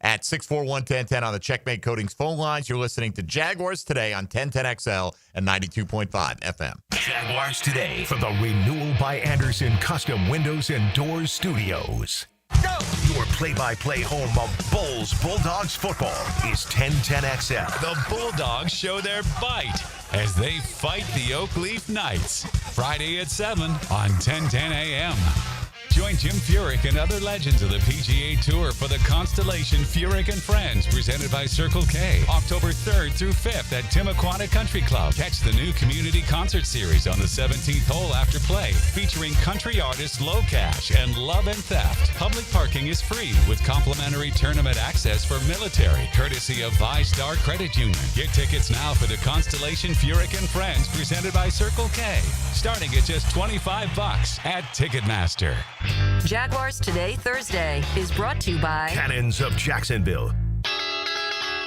at 641-1010 on the Checkmate Coatings phone lines. You're listening to Jaguars Today on 1010XL and 92.5 FM. Jaguars Today from the Renewal by Anderson Custom Windows and Doors Studios. Go! Your play-by-play home of Bulls Bulldogs football is 1010XL. The Bulldogs show their bite as they fight the Oak Leaf Knights. Friday at 7 on 1010 AM. Join Jim Furyk and other legends of the PGA Tour for the Constellation Furyk and Friends, presented by Circle K. October 3rd through 5th at Timuquana Country Club. Catch the new community concert series on the 17th hole after play, featuring country artists Low Cash and Love and Theft. Public parking is free with complimentary tournament access for military, courtesy of ViStar Credit Union. Get tickets now for the Constellation Furyk and Friends, presented by Circle K, starting at just $25 at Ticketmaster. Jaguars Today Thursday is brought to you by Cannons of Jacksonville.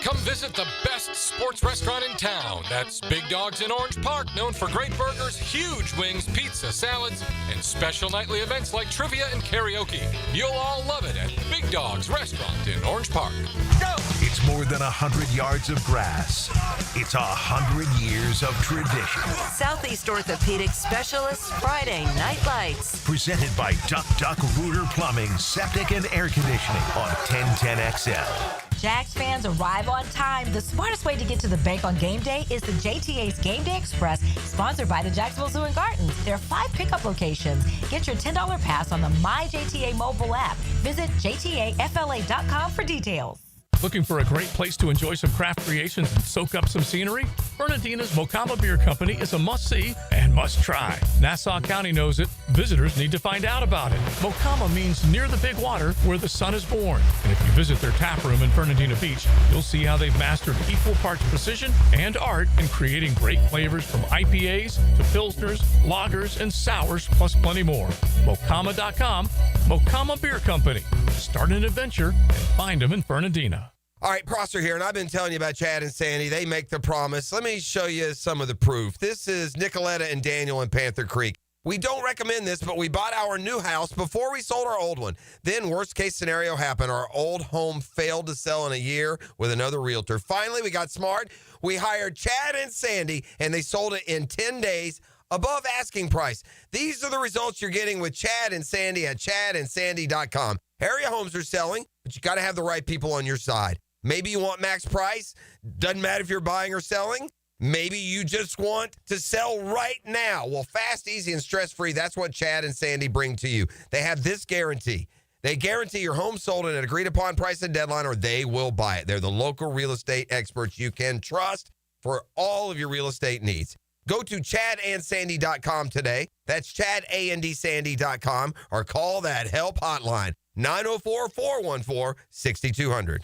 Come visit the best sports restaurant in town. That's Big Dogs in Orange Park, known for great burgers, huge wings, pizza, salads, and special nightly events like trivia and karaoke. You'll all love it at Big Dogs Restaurant in Orange Park. Go! It's more than 100 yards of grass. It's 100 years of tradition. Southeast Orthopedic Specialists Friday Night Lights. Presented by Duck Duck Rooter Plumbing, Septic and Air Conditioning on 1010XL. Jags fans, arrive on time. The smartest way to get to the bank on game day is the JTA's Game Day Express, sponsored by the Jacksonville Zoo and Gardens. There are 5 pickup locations. Get your $10 pass on the MyJTA mobile app. Visit jtafla.com for details. Looking for a great place to enjoy some craft creations and soak up some scenery? Bernardina's Mocama Beer Company is a must-see and must-try. Nassau County knows it. Visitors need to find out about it. Mocama means near the big water where the sun is born. And if you visit their tap room in Bernardina Beach, you'll see how they've mastered equal parts precision and art in creating great flavors from IPAs to Pilsners, lagers, and sours, plus plenty more. Mocama.com, Mocama Beer Company. Start an adventure and find them in Bernardina. All right, Prosser here, and I've been telling you about Chad and Sandy. They make the promise. Let me show you some of the proof. This is Nicoletta and Daniel in Panther Creek. We don't recommend this, but we bought our new house before we sold our old one. Then worst case scenario happened. Our old home failed to sell in a year with another realtor. Finally, we got smart. We hired Chad and Sandy, and they sold it in 10 days above asking price. These are the results you're getting with Chad and Sandy at chadandsandy.com. Area homes are selling, but you got to have the right people on your side. Maybe you want max price. Doesn't matter if you're buying or selling. Maybe you just want to sell right now. Well, fast, easy, and stress-free, that's what Chad and Sandy bring to you. They have this guarantee. They guarantee your home sold at an agreed-upon price and deadline, or they will buy it. They're the local real estate experts you can trust for all of your real estate needs. Go to chadandsandy.com today. That's chadandsandy.com, or call that help hotline, 904-414-6200.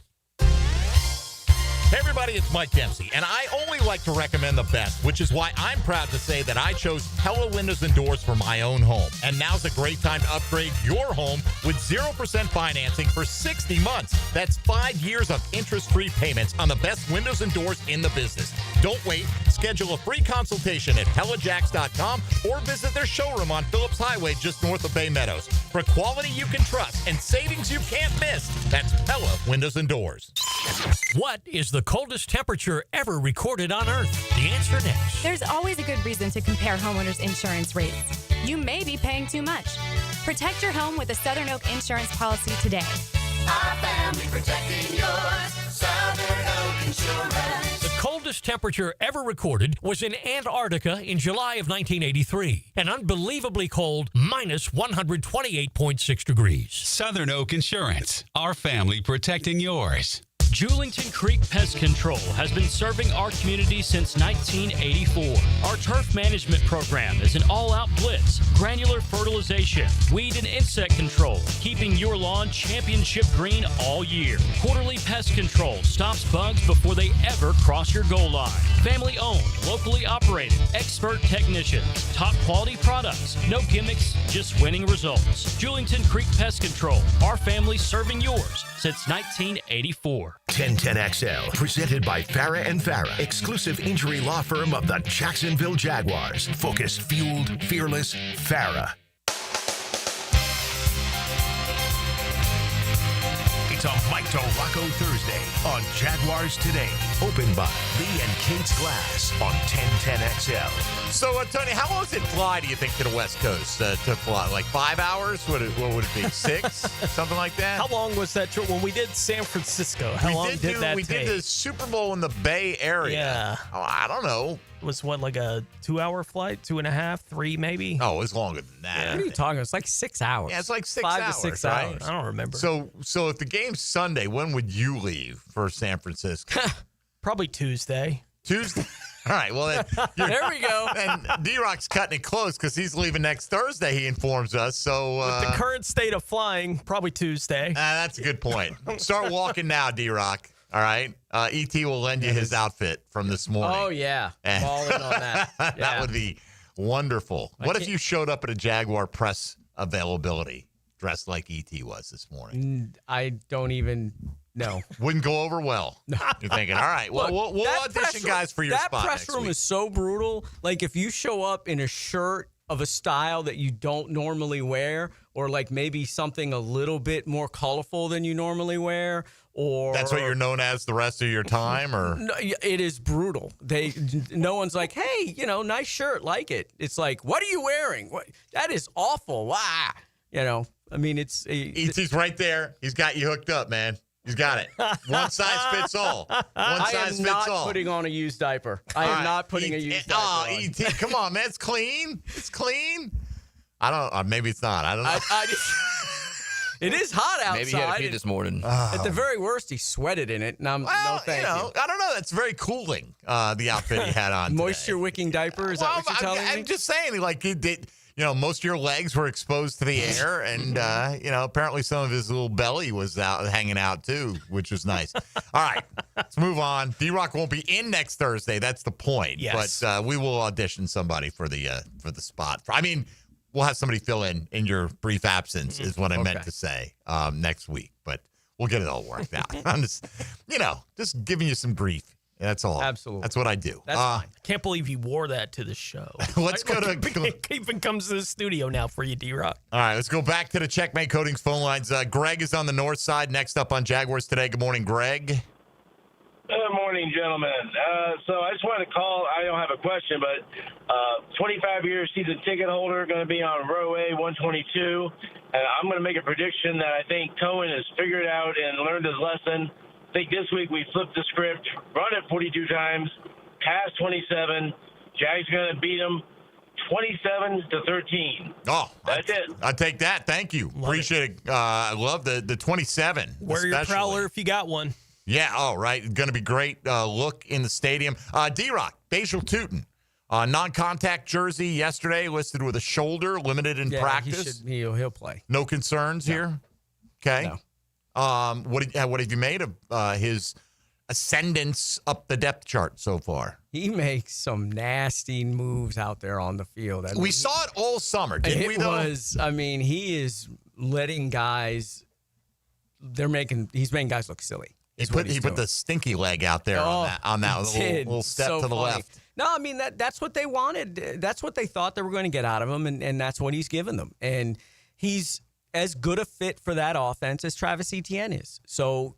Hey everybody, it's Mike Dempsey, and I only like to recommend the best, which is why I'm proud to say that I chose Pella Windows and Doors for my own home. And now's a great time to upgrade your home with 0% financing for 60 months. That's 5 years of interest-free payments on the best windows and doors in the business. Don't wait. Schedule a free consultation at PellaJacks.com or visit their showroom on Phillips Highway just north of Bay Meadows. For quality you can trust and savings you can't miss, that's Pella Windows and Doors. What is the coldest temperature ever recorded on Earth? The answer next. There's always a good reason to compare homeowners' insurance rates. You may be paying too much. Protect your home with a Southern Oak insurance policy today. Our family protecting yours. Southern Oak Insurance. The coldest temperature ever recorded was in Antarctica in July of 1983. An unbelievably cold minus 128.6 degrees. Southern Oak Insurance. Our family protecting yours. Julington Creek Pest Control has been serving our community since 1984. Our turf management program is an all-out blitz, granular fertilization, weed and insect control, keeping your lawn championship green all year. Quarterly pest control stops bugs before they ever cross your goal line. Family owned, locally operated, expert technicians, top quality products, no gimmicks, just winning results. Julington Creek Pest Control, our family serving yours since 1984. 1010XL, presented by Farah and Farah, exclusive injury law firm of the Jacksonville Jaguars. Focused, fueled, fearless, Farah. It's a Mike DeRocco Thursday on Jaguars Today. Opened by Lee and Kate's Glass on 1010XL. So, Tony, how long does it fly, do you think, to the West Coast? To fly like 5 hours? What would it be? 6? Something like that? How long was that trip when we did San Francisco? How long did that take? We did the Super Bowl in the Bay Area. Yeah. Oh, I don't know. It was what, like a 2-hour flight? 2.5, 3 maybe? Oh, it was longer than that. What are you talking? It's like 6 hours. Yeah, it's like 6 5 hours. to 6 right? hours. I don't remember. So if the game's Sunday, when would you leave for San Francisco? Probably Tuesday. Tuesday? All right, well, there we go. And D-Rock's cutting it close because he's leaving next Thursday, he informs us. So with the current state of flying, probably Tuesday. That's a good point. Start walking now, D-Rock. All right? E.T. will lend you his outfit from this morning. Oh, yeah. All in on that. Yeah. That would be wonderful. What if you showed up at a Jaguar press availability dressed like E.T. was this morning? I don't even know. Wouldn't go over well. You're thinking, all right, well, Look, we'll audition guys for your spot That press next room week. is so brutal. Like, if you show up in a shirt of a style that you don't normally wear, or like maybe something a little bit more colorful than you normally wear, or that's what you're known as the rest of your time, or no, it is brutal. No one's like, hey, nice shirt, like it. It's like, what are you wearing? That is awful. Wow. I mean, it's E.T.'s right there. He's got you hooked up, man. He's got it. One size fits all. I am not putting on a used diaper. I am not putting a used diaper on. E.T., come on, man. It's clean. It's clean. I don't. Maybe it's not. I don't know. It is hot outside. Maybe he had a pee this morning. At the very worst, he sweated in it. No thank you. I don't know. That's very cooling. The outfit he had on. Moisture wicking diaper. Is that what you're telling me? I'm just saying, like he did. Most of your legs were exposed to the air, and apparently some of his little belly was out, hanging out too, which was nice. All right, let's move on. D-Rock won't be in next Thursday. That's the point. Yes. But we will audition somebody for the spot. We'll have somebody fill in your brief absence, is what I meant to say, next week. But we'll get it all worked out. I'm just, just giving you some grief. That's all. Absolutely. That's what I do. That's fine. I can't believe you wore that to the show. Let's go to... Even comes to the studio now for you, D-Rock. All right, let's go back to the Checkmate Coatings phone lines. Greg is on the north side. Next up on Jaguars Today. Good morning, Greg. Good morning, gentlemen. So I just wanted to call. I don't have a question, but 25-year season ticket holder, going to be on row A, 122. And I'm going to make a prediction that I think Cohen has figured out and learned his lesson. I think this week we flipped the script, run it 42 times, pass 27. Jags going to beat them 27-13. Oh, that's it. I'll take that. Thank you. Appreciate it. I love the 27. Wear your prowler if you got one. Yeah. Oh, right. Going to be great look in the stadium. D-Rock, Basil Tootin, non-contact jersey yesterday, listed with a shoulder, limited in practice. He'll play. No concerns here. Okay. No. What have you made of his ascendance up the depth chart so far. He makes some nasty moves out there on the field. We saw it all summer, didn't we, though? He is letting guys, he's making guys look silly. He put the stinky leg out there on that little step so to the funny. left. No, I mean, that's what they wanted. That's what they thought they were going to get out of him, and that's what he's given them. And he's as good a fit for that offense as Travis Etienne is. So,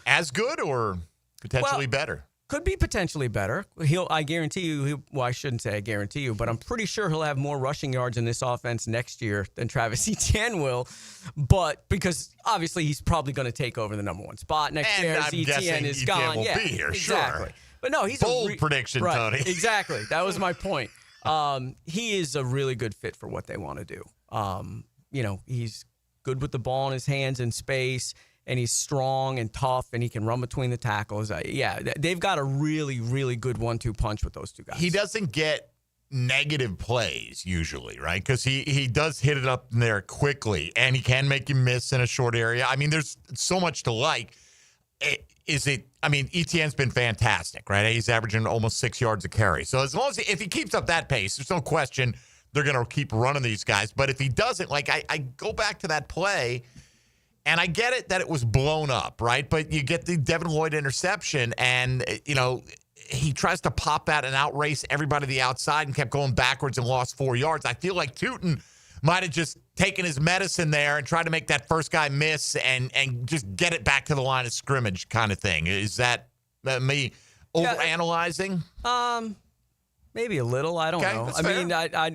As good or potentially better? Could be potentially better. I guarantee you, I shouldn't say I guarantee you, but I'm pretty sure he'll have more rushing yards in this offense next year than Travis Etienne will. But because obviously he's probably going to take over the number one spot next year as Etienne is gone. Will be here, exactly. Sure. But no, he's bold prediction, right, Tony. Exactly. That was my point. He is a really good fit for what they want to do. He's good with the ball in his hands in space, and he's strong and tough, and he can run between the tackles. They've got a really, really good 1-2 punch with those two guys. He doesn't get negative plays usually, right? Because he does hit it up in there quickly, and he can make you miss in a short area. I mean, there's so much to like. Etienne's been fantastic, right? He's averaging almost 6 yards a carry. So as long as if he keeps up that pace, there's no question they're going to keep running these guys. But if he doesn't, I go back to that play, and I get it that it was blown up, right? But you get the Devin Lloyd interception, and, he tries to pop that and outrace everybody to the outside and kept going backwards and lost 4 yards. I feel like Tootin might have just taken his medicine there and tried to make that first guy miss and just get it back to the line of scrimmage kind of thing. Is that me overanalyzing? Maybe a little. I don't know.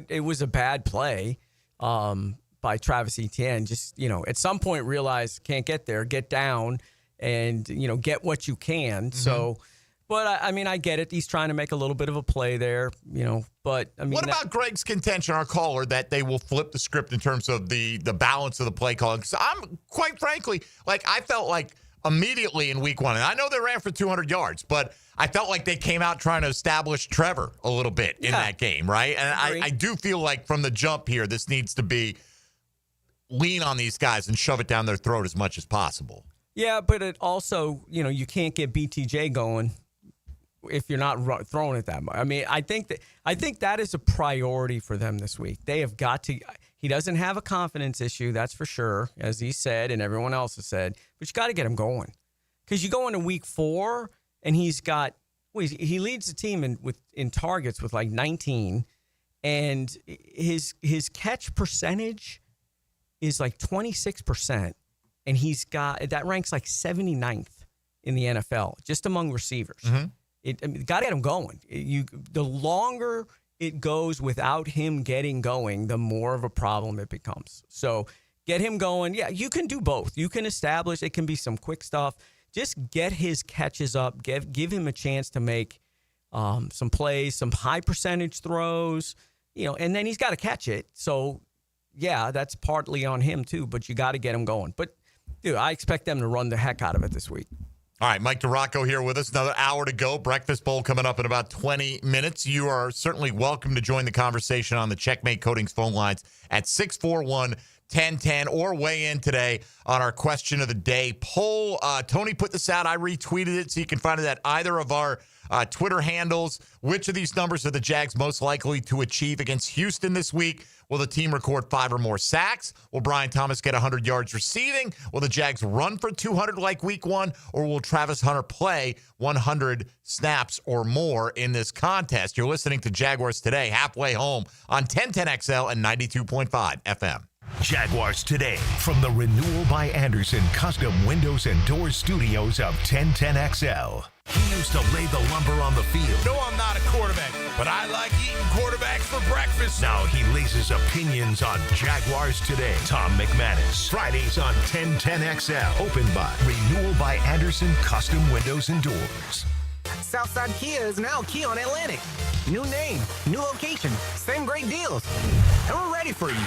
It was a bad play by Travis Etienne. Just, at some point realize can't get there, get down, and, get what you can. Mm-hmm. So, but I get it. He's trying to make a little bit of a play there, but what about Greg's contention, our caller, that they will flip the script in terms of the balance of the play calling? Because I'm quite frankly, I felt like immediately in week one, and I know they ran for 200 yards, but I felt like they came out trying to establish Trevor a little bit in that game, right? And I do feel like from the jump here, this needs to be lean on these guys and shove it down their throat as much as possible. Yeah, but it also, you can't get BTJ going if you're not throwing it that much. I think that is a priority for them this week. They have got to. He doesn't have a confidence issue, that's for sure, as he said and everyone else has said. But you got to get him going, because you go into week 4 and he's got. He leads the team in targets with 19, and his catch percentage is 26%, and he's got that ranks 79th in the NFL just among receivers. Mm-hmm. Got to get him going. The longer it goes without him getting going, the more of a problem it becomes. So get him going. Yeah, you can do both. You can establish. It can be some quick stuff. Just get his catches up. Give him a chance to make some plays, some high percentage throws. And then he's got to catch it. So yeah, that's partly on him too. But you got to get him going. But dude, I expect them to run the heck out of it this week. All right, Mike DeRocco here with us. Another hour to go. Breakfast Bowl coming up in about 20 minutes. You are certainly welcome to join the conversation on the Checkmate Coatings phone lines at 641-1010 or weigh in today on our question of the day poll. Tony put this out. I retweeted it, so you can find it at either of our Twitter handles. Which of these numbers are the Jags most likely to achieve against Houston this week? Will the team record 5 or more sacks? Will Brian Thomas get 100 yards receiving? Will the Jags run for 200 like week 1? Or will Travis Hunter play 100 snaps or more in this contest? You're listening to Jaguars Today, halfway home on 1010XL and 92.5 FM. Jaguars Today from the Renewal by Anderson Custom Windows and Doors Studios of 1010XL. He used to lay the lumber on the field. No, I'm not a quarterback, but I like eating quarterbacks for breakfast. Now he lays his opinions on Jaguars Today. Tom McManus. Fridays on 1010XL. Opened by Renewal by Anderson Custom Windows and Doors. Southside Kia is now Kia on Atlantic. New name, new location, same great deals. And we're ready for you.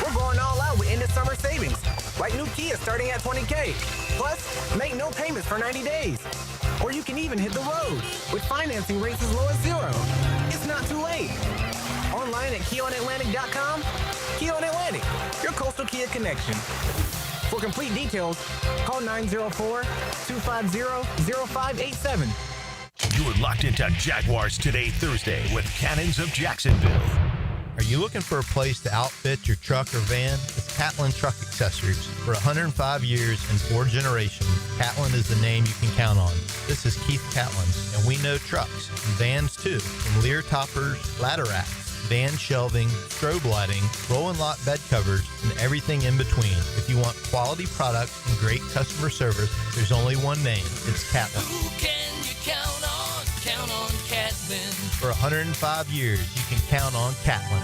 We're going all out with end of summer savings, like new Kia starting at $20K. Plus, make no payments for 90 days. Or you can even hit the road with financing rates as low as 0. It's not too late. Online at KiaOnAtlantic.com. Kia on Atlantic, your coastal Kia connection. For complete details, call 904-250-0587. You're locked into Jaguars Today Thursday with Cannons of Jacksonville. Are you looking for a place to outfit your truck or van? It's Catlin Truck Accessories. For 105 years and 4 generations, Catlin is the name you can count on. This is Keith Catlin, and we know trucks and vans too, from Lear toppers, ladder racks, van shelving, strobe lighting, roll and lock bed covers, and everything in between. If you want quality products and great customer service, there's only one name. It's Catlin. Who can you count on? Count on Catlin. For 105 years, you can count on Catlin.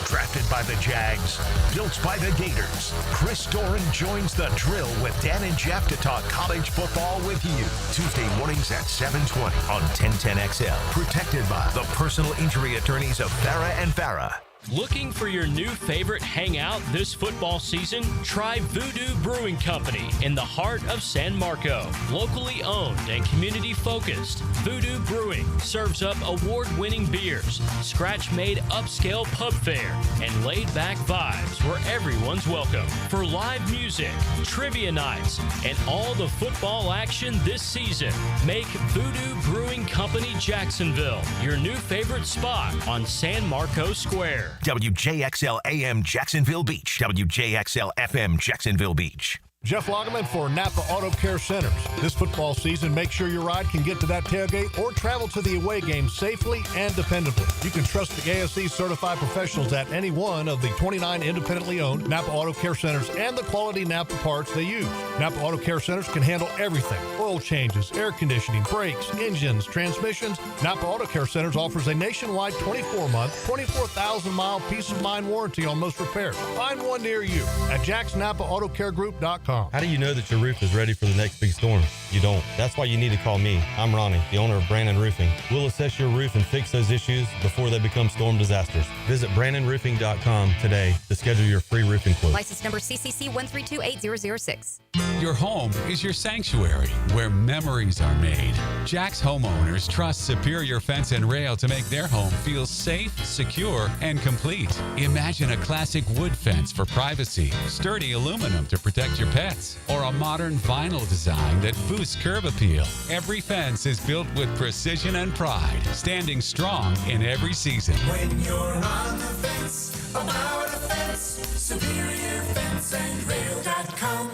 Drafted by the Jags, built by the Gators, Chris Doran joins the drill with Dan and Jeff to talk college football with you. Tuesday mornings at 7:20 on 1010XL. Protected by the personal injury attorneys of Farah and Farah. Looking for your new favorite hangout this football season? Try Voodoo Brewing Company in the heart of San Marco. Locally owned and community-focused, Voodoo Brewing serves up award-winning beers, scratch-made upscale pub fare, and laid-back vibes where everyone's welcome. For live music, trivia nights, and all the football action this season, make Voodoo Brewing Company Jacksonville your new favorite spot on San Marco Square. WJXL AM Jacksonville Beach. WJXL FM Jacksonville Beach. Jeff Lagerman for Napa Auto Care Centers. This football season, make sure your ride can get to that tailgate or travel to the away game safely and dependably. You can trust the ASE certified professionals at any one of the 29 independently owned Napa Auto Care Centers and the quality Napa parts they use. Napa Auto Care Centers can handle everything: oil changes, air conditioning, brakes, engines, transmissions. Napa Auto Care Centers offers a nationwide 24-month, 24,000-mile peace of mind warranty on most repairs. Find one near you at jacksnapaautocare.com. How do you know that your roof is ready for the next big storm? You don't. That's why you need to call me. I'm Ronnie, the owner of Brandon Roofing. We'll assess your roof and fix those issues before they become storm disasters. Visit BrandonRoofing.com today to schedule your free roofing quote. License number CCC 1328006. Your home is your sanctuary where memories are made. Jack's homeowners trust Superior Fence and Rail to make their home feel safe, secure, and complete. Imagine a classic wood fence for privacy, sturdy aluminum to protect your pets, or a modern vinyl design that boosts curb appeal. Every fence is built with precision and pride, standing strong in every season. When you're on the fence, about a fence, SuperiorFenceandRail.com.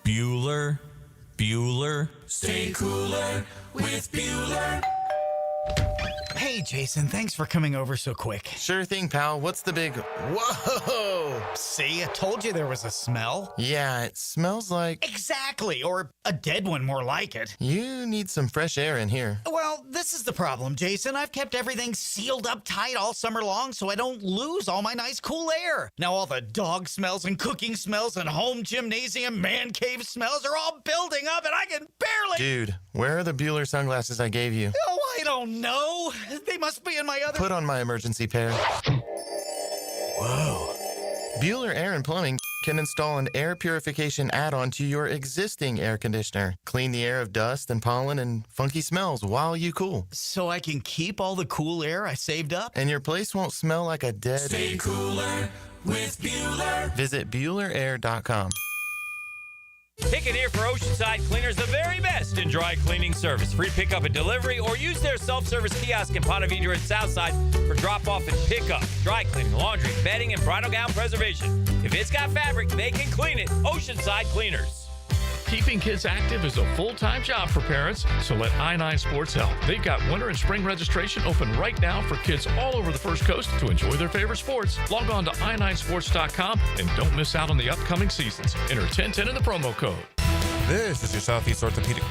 Bueller. Stay cooler with Bueller. Hey, Jason, thanks for coming over so quick. Sure thing, pal. What's the big... Whoa! See, I told you there was a smell. Yeah, it smells like... Exactly, or a dead one more like it. You need some fresh air in here. Well, this is the problem, Jason. I've kept everything sealed up tight all summer long so I don't lose all my nice cool air. Now all the dog smells and cooking smells and home gymnasium, man cave smells are all building up and I can barely... Dude, where are the Bueller sunglasses I gave you? Oh, I don't know. They must be in my other... Put on my emergency pair. Whoa. Bueller Air and Plumbing can install an air purification add-on to your existing air conditioner. Clean the air of dust and pollen and funky smells while you cool. So I can keep all the cool air I saved up? And your place won't smell like a dead... Stay cooler with Bueller. Visit BuellerAir.com. Pick it here for Oceanside Cleaners, the very best in dry cleaning service. Free pickup and delivery, or use their self-service kiosk in Ponte Vedra and Southside for drop-off and pickup. Dry cleaning, laundry, bedding, and bridal gown preservation. If it's got fabric, they can clean it. Oceanside Cleaners. Keeping kids active is a full-time job for parents, so let I-9 Sports help. They've got winter and spring registration open right now for kids all over the First Coast to enjoy their favorite sports. Log on to i9sports.com and don't miss out on the upcoming seasons. Enter 1010 in the promo code. This is your Southeast Orthopedic.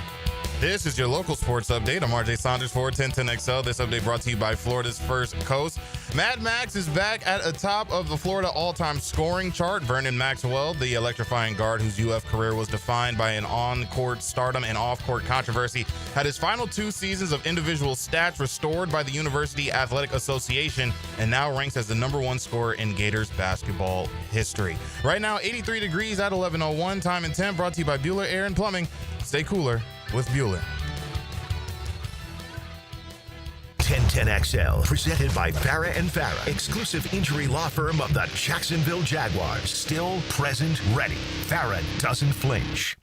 This is your local sports update. I'm RJ Saunders for 1010XL. This update brought to you by Florida's First Coast. Mad Max is back at the top of the Florida all-time scoring chart. Vernon Maxwell, the electrifying guard whose UF career was defined by an on-court stardom and off-court controversy, had his final 2 seasons of individual stats restored by the University Athletic Association and now ranks as the #1 scorer in Gators basketball history. Right now, 83 degrees at 11:01. Time and temp brought to you by Bueller Air and Plumbing. Stay cooler with Bueller. 1010 1010XL, presented by Farah and Farah, exclusive injury law firm of the Jacksonville Jaguars. Still present, ready. Farah doesn't flinch.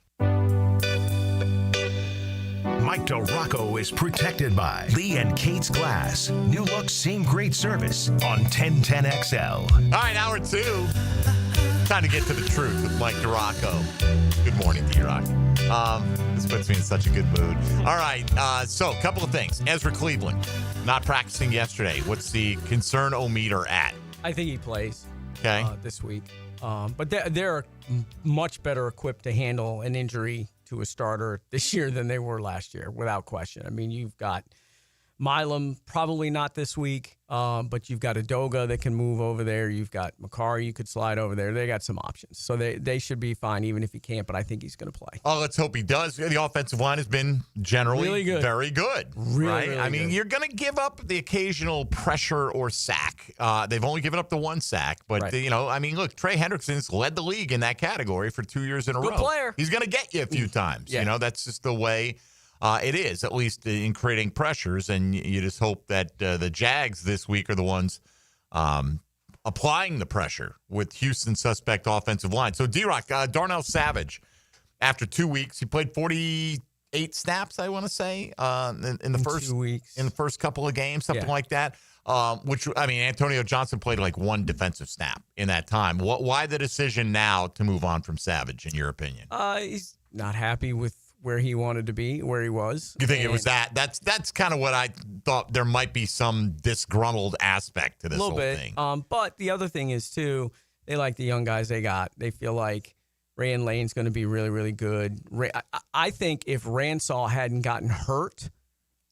Mike DeRocco is protected by Lee and Kate's Glass. New look, same great service on 1010XL. All right, hour 2. Time to get to the truth with Mike DeRocco. Good morning, D-Rock. This puts me in such a good mood. All right, so a couple of things. Ezra Cleveland, not practicing yesterday. What's the concern-o-meter at? I think he plays this week. But they're much better equipped to handle an injury to a starter this year than they were last year, without question. I mean, you've got Milam, probably not this week, but you've got Adoga that can move over there. You've got Makari, you could slide over there. They got some options. So they should be fine, even if he can't, but I think he's going to play. Oh, let's hope he does. The offensive line has been generally really good. Very good. Really I mean, good. you're going to give up the occasional pressure or sack. They've only given up the one sack, but, I mean, look, Trey Hendrickson's led the league in that category for 2 years in a row. Good player. He's going to get you a few times. Yeah. That's just the way it is, at least in creating pressures, and you just hope that the Jags this week are the ones applying the pressure with Houston's suspect offensive line. So, D-Rock, Darnell Savage, after 2 weeks, he played 48 snaps, I want to say, in the first 2 weeks. In the first couple of games, something like that. Which, I mean, Antonio Johnson played like one defensive snap in that time. Why the decision now to move on from Savage, in your opinion? He's not happy with where he wanted to be, where he was. You think it was that? That's kind of what I thought. There might be some disgruntled aspect to this whole thing. But the other thing is, too, they like the young guys they got. They feel like Ray Lane's going to be really, really good. I think if Ransaw hadn't gotten hurt,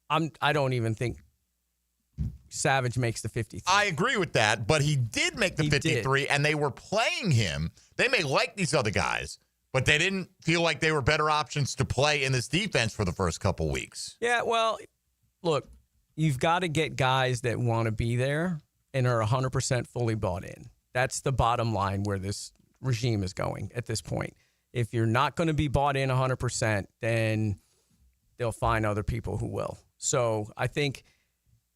I don't even think Savage makes the 53. I agree with that, but he did make the 53, and they were playing him. They may like these other guys, but they didn't feel like they were better options to play in this defense for the first couple weeks. Yeah, well, look, you've got to get guys that want to be there and are 100% fully bought in. That's the bottom line where this regime is going at this point. If you're not going to be bought in 100%, then they'll find other people who will. So I think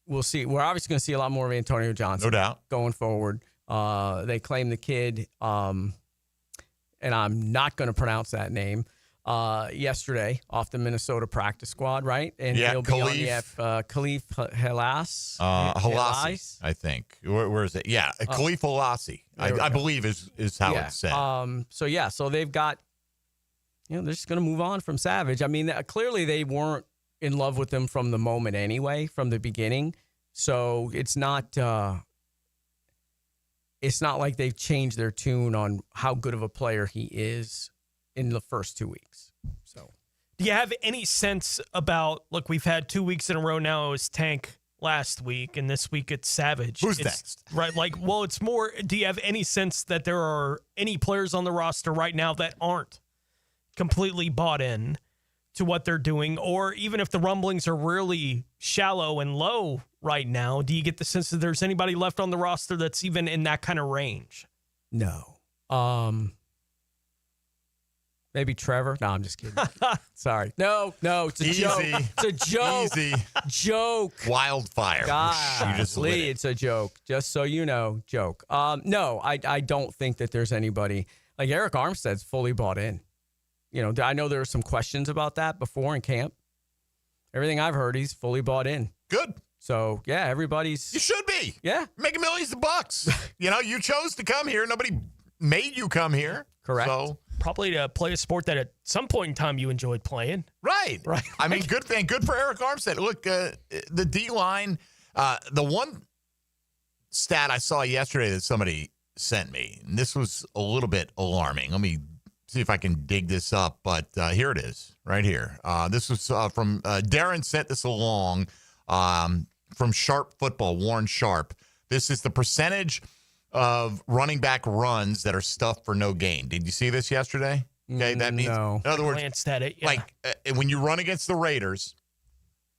we'll see. We're obviously going to see a lot more of Antonio Johnson. No doubt. Going forward. They claim the kid, and I'm not going to pronounce that name, yesterday off the Minnesota practice squad, right? And he'll be on the Khalif Halas. Halasi, I think. Where is it? Yeah, Khalif Halasi, I believe is how it's said. So they've got, they're just going to move on from Savage. I mean, clearly they weren't in love with him from the moment anyway, from the beginning. So it's not like they've changed their tune on how good of a player he is in the first 2 weeks. So, do you have any sense about, look, we've had 2 weeks in a row now. It was Tank last week, and this week it's Savage. Who's next? Right. It's more, do you have any sense that there are any players on the roster right now that aren't completely bought in to what they're doing? Or even if the rumblings are really shallow and low right now, do you get the sense that there's anybody left on the roster that's even in that kind of range? No. Maybe Trevor? No, I'm just kidding. Sorry. No, it's a joke. It's a joke. Easy. Joke. Wildfire. God, You just lit it. it's a joke. Just so you know, joke. No, I don't think that there's anybody. Like Eric Armstead's fully bought in. I know there were some questions about that before in camp. Everything I've heard, he's fully bought in. Good. So, yeah, everybody's... You should be. Yeah. Making millions of bucks. You chose to come here. Nobody made you come here. Correct. So probably to play a sport that at some point in time you enjoyed playing. Right. I mean, good thing. Good for Eric Armstead. Look, the D-line, the one stat I saw yesterday that somebody sent me, and this was a little bit alarming. Let me see if I can dig this up, but here it is, right here. This was from Darren sent this along from Sharp Football, Warren Sharp. This is the percentage of running back runs that are stuffed for no gain. Did you see this yesterday? Okay, that means, no. In other words, glanced at it, yeah. Like when you run against the Raiders,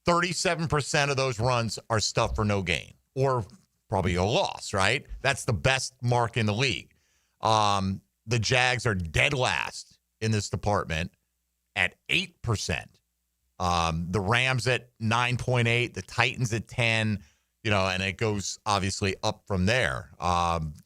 37% of those runs are stuffed for no gain, or probably a loss, right? That's the best mark in the league. The Jags are dead last in this department at 8%. The Rams at 9.8, the Titans at 10, and it goes obviously up from there.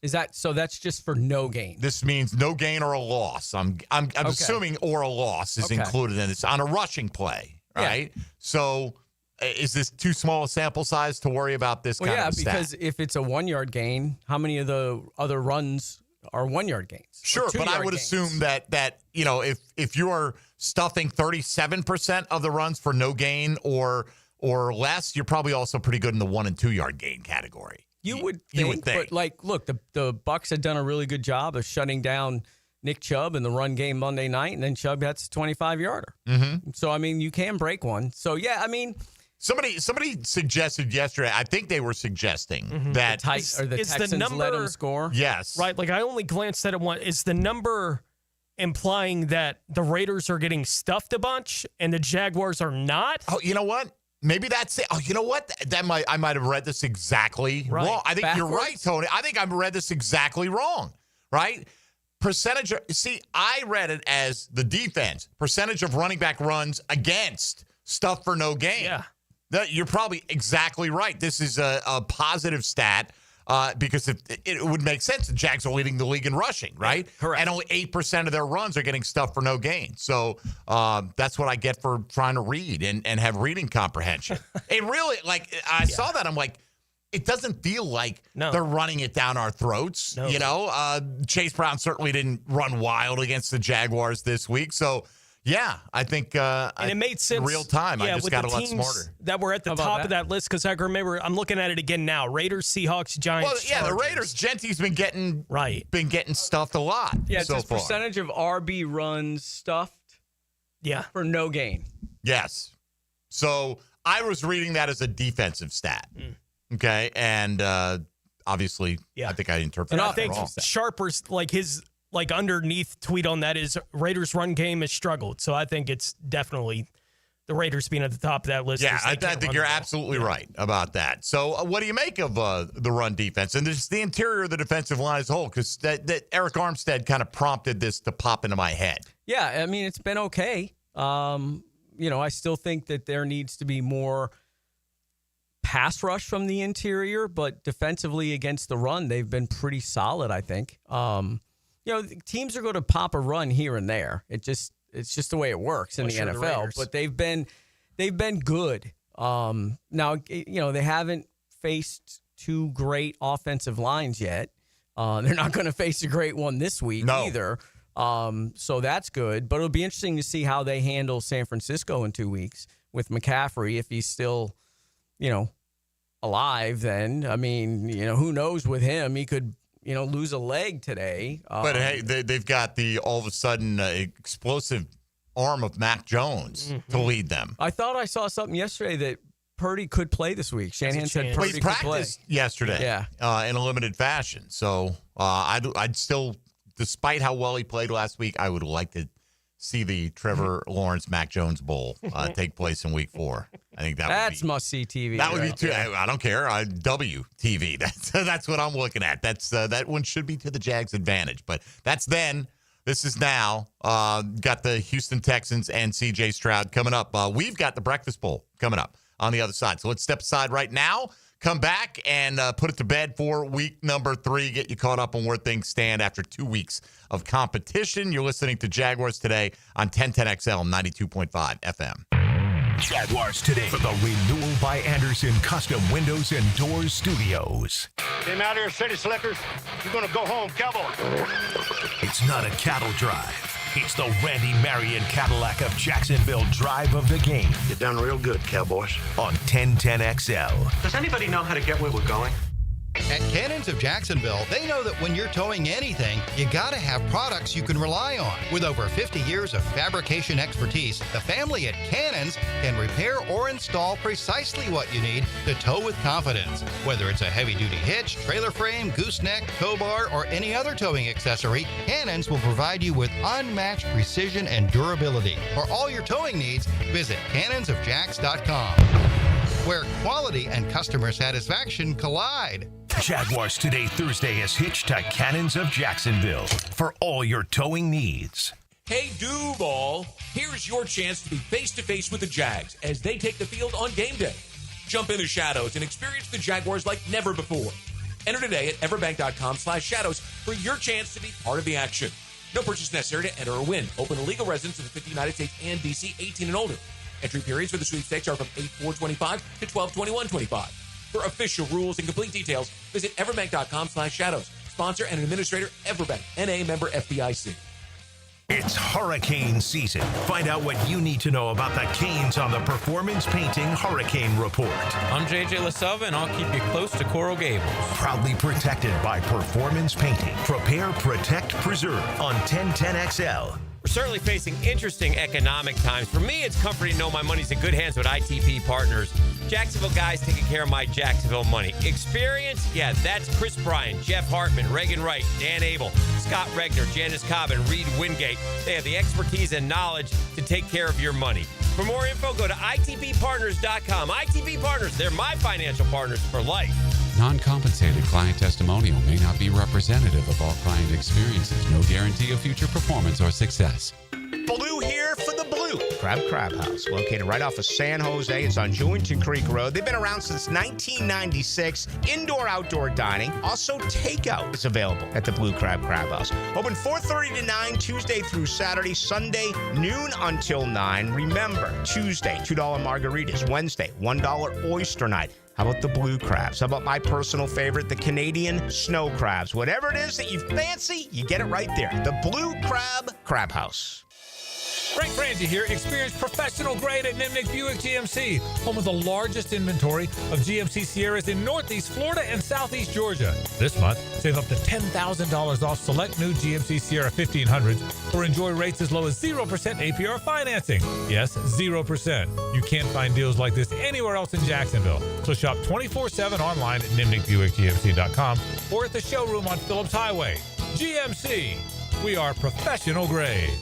Is that so? That's just for no gain. This means no gain or a loss. I'm assuming or a loss is included in this on a rushing play, right? Yeah. So is this too small a sample size to worry about this kind of stat? Because if it's a 1 yard gain, how many of the other runs are 1 yard gains? Sure, but I would assume that if you are stuffing 37% of the runs for no gain or less, you're probably also pretty good in the 1 and 2 yard gain category. You would think. But look, the Bucs had done a really good job of shutting down Nick Chubb in the run game Monday night, and then Chubb gets a 25-yarder. Mm-hmm. So you can break one. So Somebody suggested yesterday, I think they were suggesting that the Texans the number, let them score. Yes. Right. Like I only glanced at it once. Is the number implying that the Raiders are getting stuffed a bunch and the Jaguars are not? Oh, you know what? Maybe that's it. Oh, you know what? I might have read this exactly wrong. I think you're right, Tony. I think I've read this exactly wrong, right? I read it as the defense. Percentage of running back runs against stuff for no gain. Yeah. You're probably exactly right. This is a positive stat because it would make sense. The Jags are leading the league in rushing, right? Correct. And only 8% of their runs are getting stuff for no gain. So that's what I get for trying to read and have reading comprehension. It really, I saw that. I'm like, it doesn't feel like they're running it down our throats. No. Chase Brown certainly didn't run wild against the Jaguars this week. So, yeah, I think and it made sense real time. Yeah, I just got a lot smarter. That were at the top of that list because I can remember. I'm looking at it again now. Raiders, Seahawks, Giants. Well, yeah, Chargers. the Raiders. Genty's been getting stuffed a lot. Yeah, it's so just far. percentage of RB runs stuffed. Yeah, for no gain. Yes. So I was reading that as a defensive stat. Okay, and obviously, I think I interpreted that wrong. I think Sharper's his underneath tweet on that is Raiders run game has struggled. So I think it's definitely the Raiders being at the top of that list. Yeah, I think you're absolutely right about that. So what do you make of the run defense and just the interior of the defensive line as a whole? Because that Eric Armstead kind of prompted this to pop into my head. Yeah, it's been okay. I still think that there needs to be more pass rush from the interior, but defensively against the run, they've been pretty solid, I think. Teams are going to pop a run here and there. It's just the way it works in the NFL. But they've been good. Now they haven't faced two great offensive lines yet. They're not going to face a great one this week either. So that's good. But it'll be interesting to see how they handle San Francisco in 2 weeks with McCaffrey if he's still, alive. Then who knows with him? He could. Lose a leg today. But hey, they've got the all of a sudden explosive arm of Mac Jones to lead them. I thought I saw something yesterday that Purdy could play this week. Shanahan said Purdy could play. He practiced yesterday in a limited fashion. So I'd still, despite how well he played last week, I would like to see the Trevor Lawrence Mac Jones Bowl take place in Week 4. I think that's must-see TV. That would be too. I don't care. WTV. That's what I'm looking at. That one should be to the Jags' advantage. But that's then. This is now. Got the Houston Texans and C.J. Stroud coming up. We've got the Breakfast Bowl coming up on the other side. So let's step aside right now. Come back and put it to bed for week number 3. Get you caught up on where things stand after 2 weeks of competition. You're listening to Jaguars Today on 1010XL 92.5 FM. Jaguars Today for the Renewal by Anderson Custom Windows and Doors Studios. Came out here, City Slickers. You're going to go home, cowboy. It's not a cattle drive. It's the Randy Marion Cadillac of Jacksonville drive of the game. You're done real good, cowboys. On 1010XL. Does anybody know how to get where we're going? At Cannons of Jacksonville, they know that when you're towing anything, you gotta have products you can rely on. With over 50 years of fabrication expertise, the family at Cannons can repair or install precisely what you need to tow with confidence. Whether it's a heavy-duty hitch, trailer frame, gooseneck, tow bar, or any other towing accessory, Cannons will provide you with unmatched precision and durability. For all your towing needs, visit cannonsofjacks.com, where quality and customer satisfaction collide. Jaguars Today Thursday is hitched to Cannons of Jacksonville for all your towing needs. Hey, Duval, here's your chance to be face-to-face with the Jags as they take the field on game day. Jump in the shadows and experience the Jaguars like never before. Enter today at everbank.com/shadows for your chance to be part of the action. No purchase necessary to enter or win. Open to legal residents of the 50 United States and D.C., 18 and older. Entry periods for the sweepstakes are from 8/4/25 to 12/21/25. For official rules and complete details, visit everbank.com/shadows. Sponsor and administrator, Everbank, N.A. member FDIC. It's hurricane season. Find out what you need to know about the Canes on the Performance Painting Hurricane Report. I'm JJ LaSelva, and I'll keep you close to Coral Gables. Proudly protected by Performance Painting. Prepare, protect, preserve on 1010XL. We're certainly facing interesting economic times. For me, it's comforting to know my money's in good hands with ITP Partners. Jacksonville guys taking care of my Jacksonville money. Experience? Yeah, that's Chris Bryan, Jeff Hartman, Reagan Wright, Dan Abel, Scott Regner, Janice Cobb, and Reed Wingate. They have the expertise and knowledge to take care of your money. For more info, go to itppartners.com. ITP Partners, they're my financial partners for life. Non-compensated client testimonial may not be representative of all client experiences. No guarantee of future performance or success. Blue here for the Blue Crab House, located right off of San Jose. It's on Jewington Creek Road. They've been around since 1996. Indoor-outdoor dining. Also, takeout is available at the Blue Crab House. Open 4:30 to 9, Tuesday through Saturday. Sunday, noon until 9. Remember, Tuesday, $2 margaritas. Wednesday, $1 oyster night. How about the blue crabs? How about my personal favorite, the Canadian snow crabs? Whatever it is that you fancy, you get it right there. The Blue Crab House. Frank Frangie here. Experience professional grade at Nimnik Buick GMC, home of the largest inventory of GMC Sierras in Northeast Florida and Southeast Georgia. This month, save up to $10,000 off select new GMC Sierra 1500s or enjoy rates as low as 0% APR financing. Yes, 0%. You can't find deals like this anywhere else in Jacksonville. So shop 24/7 online at NimnikBuickGMC.com or at the showroom on Phillips Highway. GMC, we are professional grade.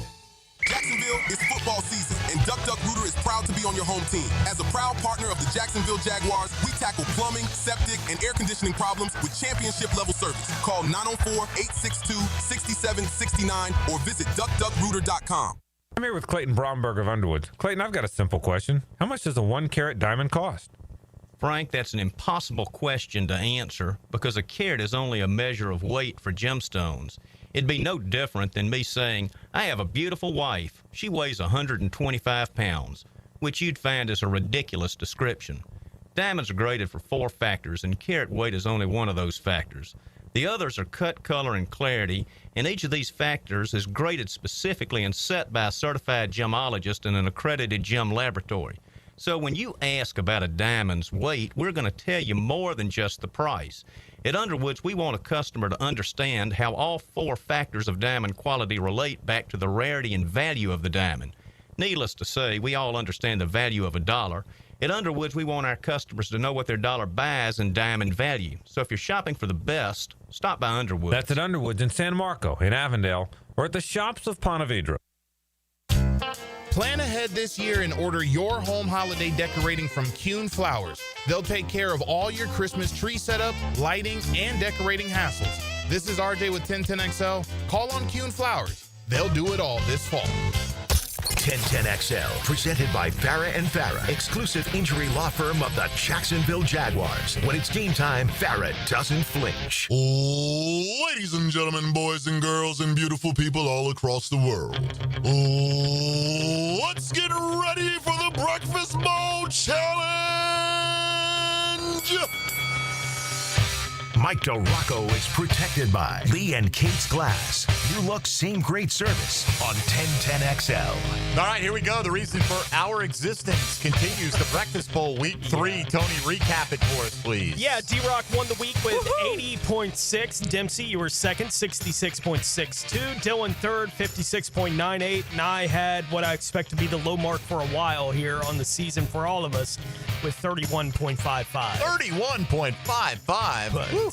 Jacksonville, it's football season, and Duck Duck Rooter is proud to be on your home team. As a proud partner of the Jacksonville Jaguars, we tackle plumbing, septic, and air conditioning problems with championship-level service. Call 904-862-6769 or visit duckduckrooter.com. I'm here with Clayton Bromberg of Underwood. Clayton, I've got a simple question. How much does a 1-carat diamond cost? Frank, that's an impossible question to answer because a carat is only a measure of weight for gemstones. It'd be no different than me saying, I have a beautiful wife. She weighs 125 pounds, which you'd find is a ridiculous description. Diamonds are graded for 4 factors, and carat weight is only one of those factors. The others are cut, color, and clarity, and each of these factors is graded specifically and set by a certified gemologist in an accredited gem laboratory. So when you ask about a diamond's weight, we're going to tell you more than just the price. At Underwoods, we want a customer to understand how all 4 factors of diamond quality relate back to the rarity and value of the diamond. Needless to say, we all understand the value of a dollar. At Underwoods, we want our customers to know what their dollar buys in diamond value. So if you're shopping for the best, stop by Underwoods. That's at Underwoods in San Marco, in Avondale, or at the shops of Ponte Vedra. Plan ahead this year and order your home holiday decorating from Kuhn Flowers. They'll take care of all your Christmas tree setup, lighting, and decorating hassles. This is RJ with 1010XL. Call on Kuhn Flowers. They'll do it all this fall. 1010XL, presented by Farah & Farah, exclusive injury law firm of the Jacksonville Jaguars. When it's game time, Farah doesn't flinch. Ladies and gentlemen, boys and girls, and beautiful people all across the world. Let's get ready for the Breakfast Bowl Challenge! Mike DeRocco is protected by Lee and Kate's Glass. New look, same great service on 1010XL. All right, here we go. The reason for our existence continues. The Breakfast Bowl Week 3. Tony, recap it for us, please. Yeah, D-Rock won the week with 80.6. Dempsey, you were second, 66.62. Dylan third, 56.98. And I had what I expect to be the low mark for a while here on the season for all of us with 31.55. 31.55.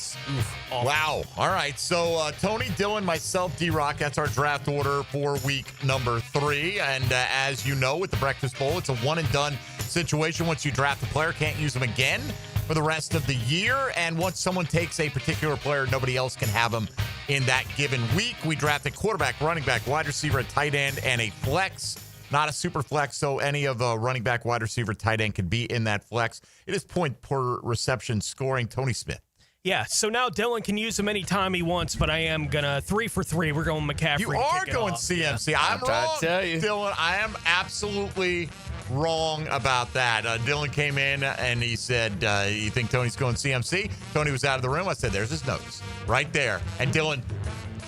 Wow. All right. So Tony, Dylan, myself, D-Rock, that's our draft order for week number 3. And as you know, with the Breakfast Bowl, it's a one-and-done situation. Once you draft a player, can't use them again for the rest of the year. And once someone takes a particular player, nobody else can have them in that given week. We drafted quarterback, running back, wide receiver, a tight end, and a flex. not a super flex, so any of a running back, wide receiver, tight end could be in that flex. It is point per reception scoring. Tony Smith. Yeah, so now Dylan can use him anytime he wants, but I am going to 3 for 3. We're going McCaffrey. You are going CMC. Yeah. I'm wrong, to tell you. Dylan. I am absolutely wrong about that. Dylan came in and he said, you think Tony's going CMC? Tony was out of the room. I said, there's his notes right there. And Dylan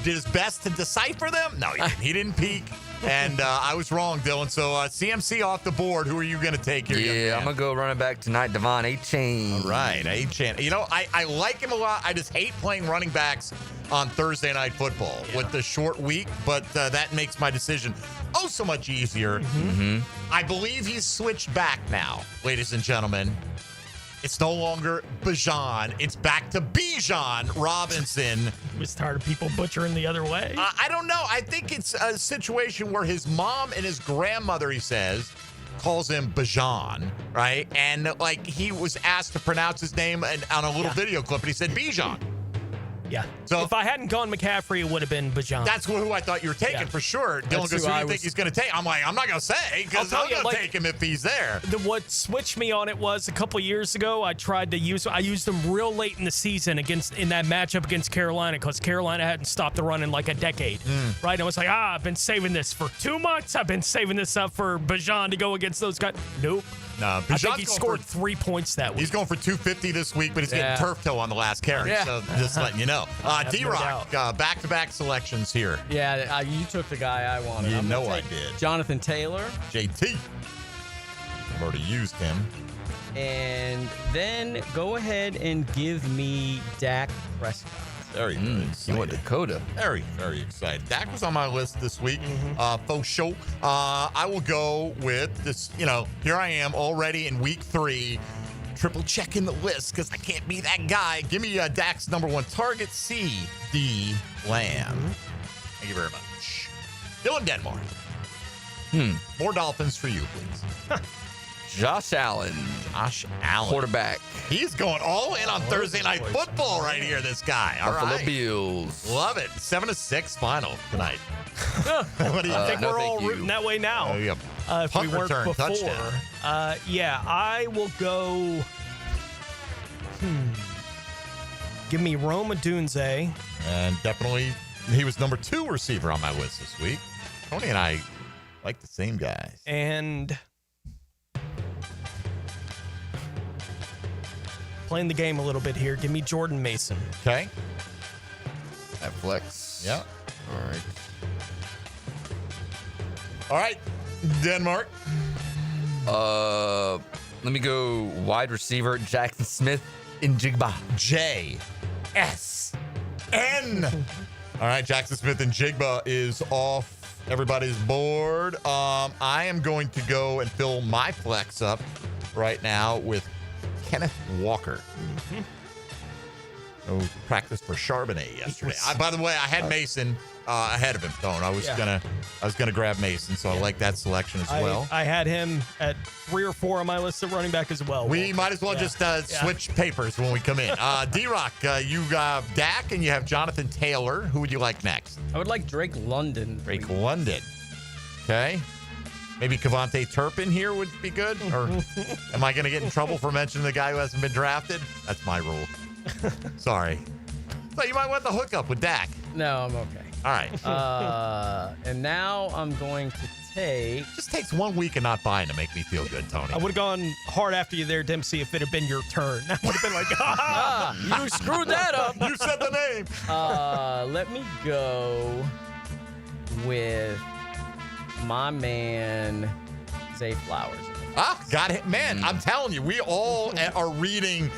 did his best to decipher them. No, he didn't peek. And I was wrong, Dylan. So CMC off the board. Who are you going to take here? Yeah, I'm going to go running back tonight, Devon Achane. All right, Achane. You know, I like him a lot. I just hate playing running backs on Thursday Night Football with the short week, but that makes my decision so much easier. I believe he's switched back now, ladies and gentlemen. It's no longer Bijan. It's back to Bijan Robinson. I was tired of people butchering the other way. I don't know. I think it's a situation where his mom and his grandmother, he says, calls him Bijan, right? And, like, he was asked to pronounce his name on a little video clip, and he said Bijan. Yeah. So if I hadn't gone McCaffrey, it would have been Bijan. That's who I thought you were taking for sure. Dylan goes, who do you think he's going to take? I'm like, I'm not going to say because I'm going to take him if he's there. What switched me on it was a couple years ago, I used him real late in the season in that matchup against Carolina because Carolina hadn't stopped the run in like a decade. Right? And I was like, I've been saving this for 2 months. I've been saving this up for Bijan to go against those guys. Nope. No, I think he scored 3 points that week. He's going for 250 this week, but he's getting turf toe on the last carry. Yeah. So just letting you know. D-Rock, back-to-back selections here. Yeah, you took the guy I wanted. You know I did. Jonathan Taylor. JT. I've already used him. And then go ahead and give me Dak Prescott. Very good. You went Dakota. Very, very excited. Dak was on my list this week. Faux show. I will go with this. You know, here I am already in week 3, triple checking the list because I can't be that guy. Give me Dak's number 1 target, C.D. Lamb. Thank you very much. Dylan Denmark. More Dolphins for you, please. Josh Allen. Quarterback. He's going all in on Thursday Night Football right here, this guy. All Buffalo right. Bills. Love it. 7-6 final tonight. What do you I think? think we're all rooting that way now. Yep. If we weren't return, before. touchdown. Yeah, I will go. Give me Rome Odunze. And definitely, he was number 2 receiver on my list this week. Tony and I like the same guys. And playing the game a little bit here, give me Jordan Mason. Okay. At flex. Yeah. All right. All right, Denmark. Let me go wide receiver Jackson Smith in Jigba. J-S-N. All right, Jackson Smith and Jigba is off everybody's board. I am going to go and fill my flex up right now with Kenneth Walker. No practice for Charbonnet yesterday. By the way, I had Mason ahead of him, Tone. I was gonna grab Mason, so I like that selection as well. I had him at 3 or 4 on my list of running back as well. We might as well just switch papers when we come in. D-Rock, you have Dak and you have Jonathan Taylor. Who would you like next? I would like Drake London. Drake London. Okay. Maybe Kevontae Turpin here would be good? Or am I going to get in trouble for mentioning the guy who hasn't been drafted? That's my rule. Sorry. But you might want the hookup with Dak. No, I'm okay. All right. And now I'm going to take... Just takes 1 week of not buying to make me feel good, Tony. I would have gone hard after you there, Dempsey, if it had been your turn. I would have been like, you screwed that up. You said the name. Let me go with my man, Zay Flowers. Got it. Man, I'm telling you, we all are reading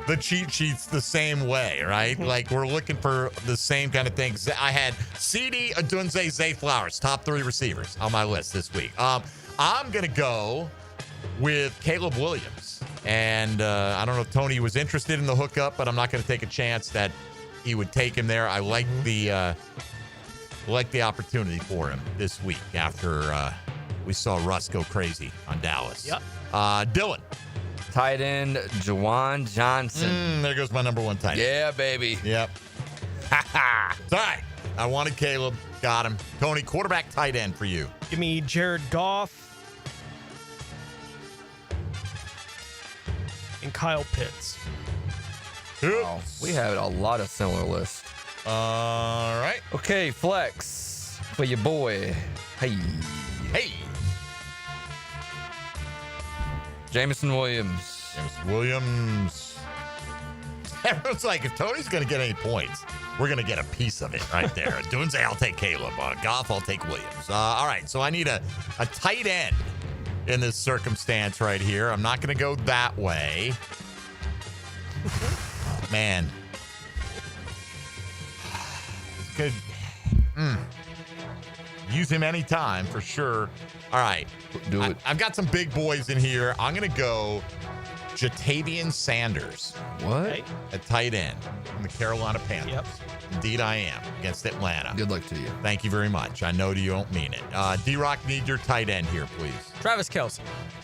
the cheat sheets the same way, right? Like, we're looking for the same kind of things. I had CD, Odunze, Zay Flowers, top 3 receivers on my list this week. I'm going to go with Caleb Williams. And I don't know if Tony was interested in the hookup, but I'm not going to take a chance that he would take him there. I like the opportunity for him this week after we saw Russ go crazy on Dallas. Yep. Dylan. Tight end, Juwan Johnson. There goes my number 1 tight end. Yeah, baby. Yep. All right. I wanted Caleb. Got him. Tony, quarterback, tight end for you. Give me Jared Goff and Kyle Pitts. Wow. We have a lot of similar lists. All right. Okay, flex for your boy. Hey. Jameson Williams. Everyone's like, if Tony's going to get any points, we're going to get a piece of it right there. Dunze, I'll take Caleb. Goff, I'll take Williams. All right, so I need a tight end in this circumstance right here. I'm not going to go that way. Man. It's good. Use him anytime for sure. All right. Do it. I've got some big boys in here. I'm going to go Jatavian Sanders. What? At tight end from the Carolina Panthers. Yep. Indeed, I am against Atlanta. Good luck to you. Thank you very much. I know you don't mean it. D-Rock, need your tight end here, please. Travis Kelce.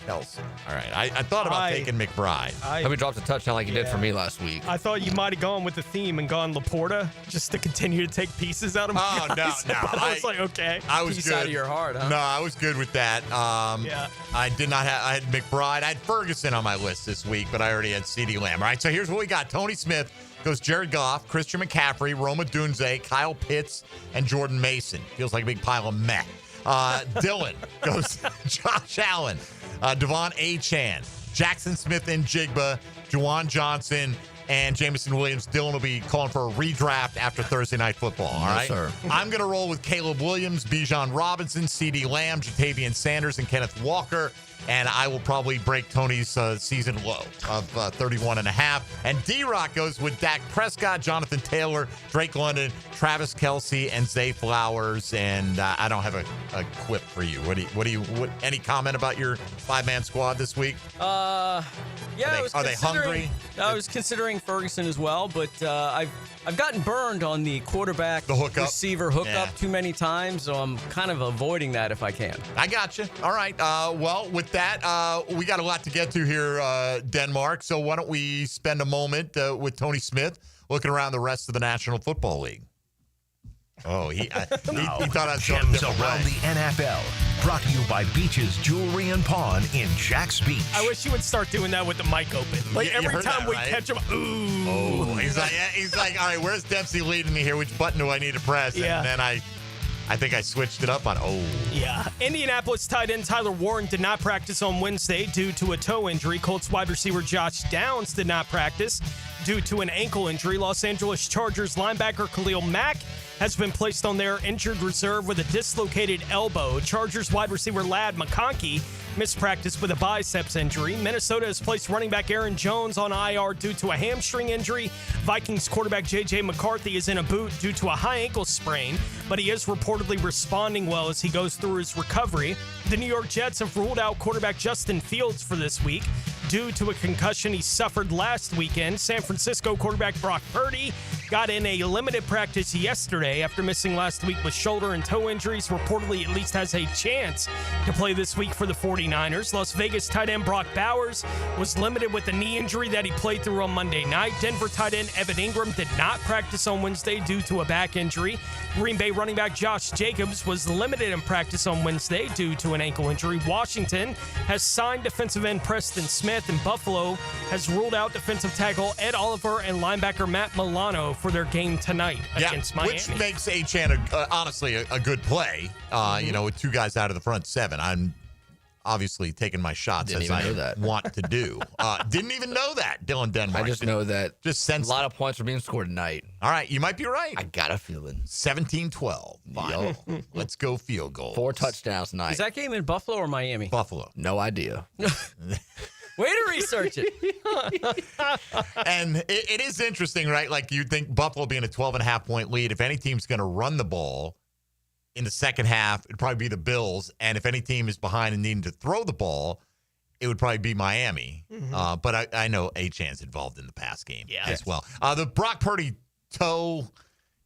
All right. I thought about taking McBride. Hope he dropped a touchdown like he did for me last week. I thought you might have gone with the theme and gone Laporta just to continue to take pieces out of my guys. No. But I was like, okay. I was Piece good. out of your heart, huh? No, I was good with that. Yeah. I did not have. I had McBride. I had Ferguson on my list this week, but I already had CeeDee Lamb. All right, so here's what we got. Tony Smith goes Jared Goff, Christian McCaffrey, Roma Dunze, Kyle Pitts, and Jordan Mason. Feels like a big pile of meh. Dylan goes Josh Allen, Devon Achane, Jackson Smith and Jigba, Juwan Johnson, and Jameson Williams. Dylan will be calling for a redraft after Thursday Night Football. All right. Sir. I'm going to roll with Caleb Williams, Bijan Robinson, CeeDee Lamb, Jatavian Sanders, and Kenneth Walker. And I will probably break Tony's season low of 31.5. And D-Rock goes with Dak Prescott, Jonathan Taylor, Drake London, Travis Kelce, and Zay Flowers. And I don't have a quip for you. What any comment about your 5-man squad this week? Yeah, are they hungry? I was considering Ferguson as well, but I've gotten burned on the quarterback receiver hookup too many times, so I'm kind of avoiding that if I can. I got you. All right. Well, with that, we got a lot to get to here, Denmark. So why don't we spend a moment with Tony Smith looking around the rest of the National Football League? Oh, he thought I was going Gems around the NFL. Brought to you by Beaches Jewelry and Pawn in Jack's Beach. I wish you would start doing that with the mic open. Like You every heard time that, we right? catch him, ooh. Oh, he's like, all right, where's Dempsey leading me here? Which button do I need to press? Yeah. And then I think I switched it up on, Yeah. Indianapolis tight end Tyler Warren did not practice on Wednesday due to a toe injury. Colts wide receiver Josh Downs did not practice due to an ankle injury. Los Angeles Chargers linebacker Khalil Mack has been placed on their injured reserve with a dislocated elbow. Chargers wide receiver Ladd McConkey missed practice with a biceps injury. Minnesota has placed running back Aaron Jones on IR due to a hamstring injury. Vikings quarterback J.J. McCarthy is in a boot due to a high ankle sprain, but he is reportedly responding well as he goes through his recovery. The New York Jets have ruled out quarterback Justin Fields for this week due to a concussion he suffered last weekend. San Francisco quarterback Brock Purdy got in a limited practice yesterday after missing last week with shoulder and toe injuries. Reportedly at least has a chance to play this week for the 49ers. Las Vegas tight end Brock Bowers was limited with a knee injury that he played through on Monday night. Denver tight end Evan Ingram did not practice on Wednesday due to a back injury. Green Bay running back Josh Jacobs was limited in practice on Wednesday due to an ankle injury. Washington has signed defensive end Preston Smith, and Buffalo has ruled out defensive tackle Ed Oliver and linebacker Matt Milano for their game tonight against Miami. Which makes Achane honestly a good play. With two guys out of the front seven. I'm obviously taking my shots as I want to do. Didn't even know that, Dylan Denmark. I just know that just a lot of points are being scored tonight. All right, you might be right. I got a feeling. 17-12. Fine. Let's go field goals. 4 touchdowns tonight. Is that game in Buffalo or Miami? Buffalo. No idea. Way to research it. And it is interesting, right? Like you'd think Buffalo being a 12.5-point lead, if any team's going to run the ball in the second half, it'd probably be the Bills. And if any team is behind and needing to throw the ball, it would probably be Miami. Mm-hmm. But I know Achane's involved in the pass game as well. The Brock Purdy toe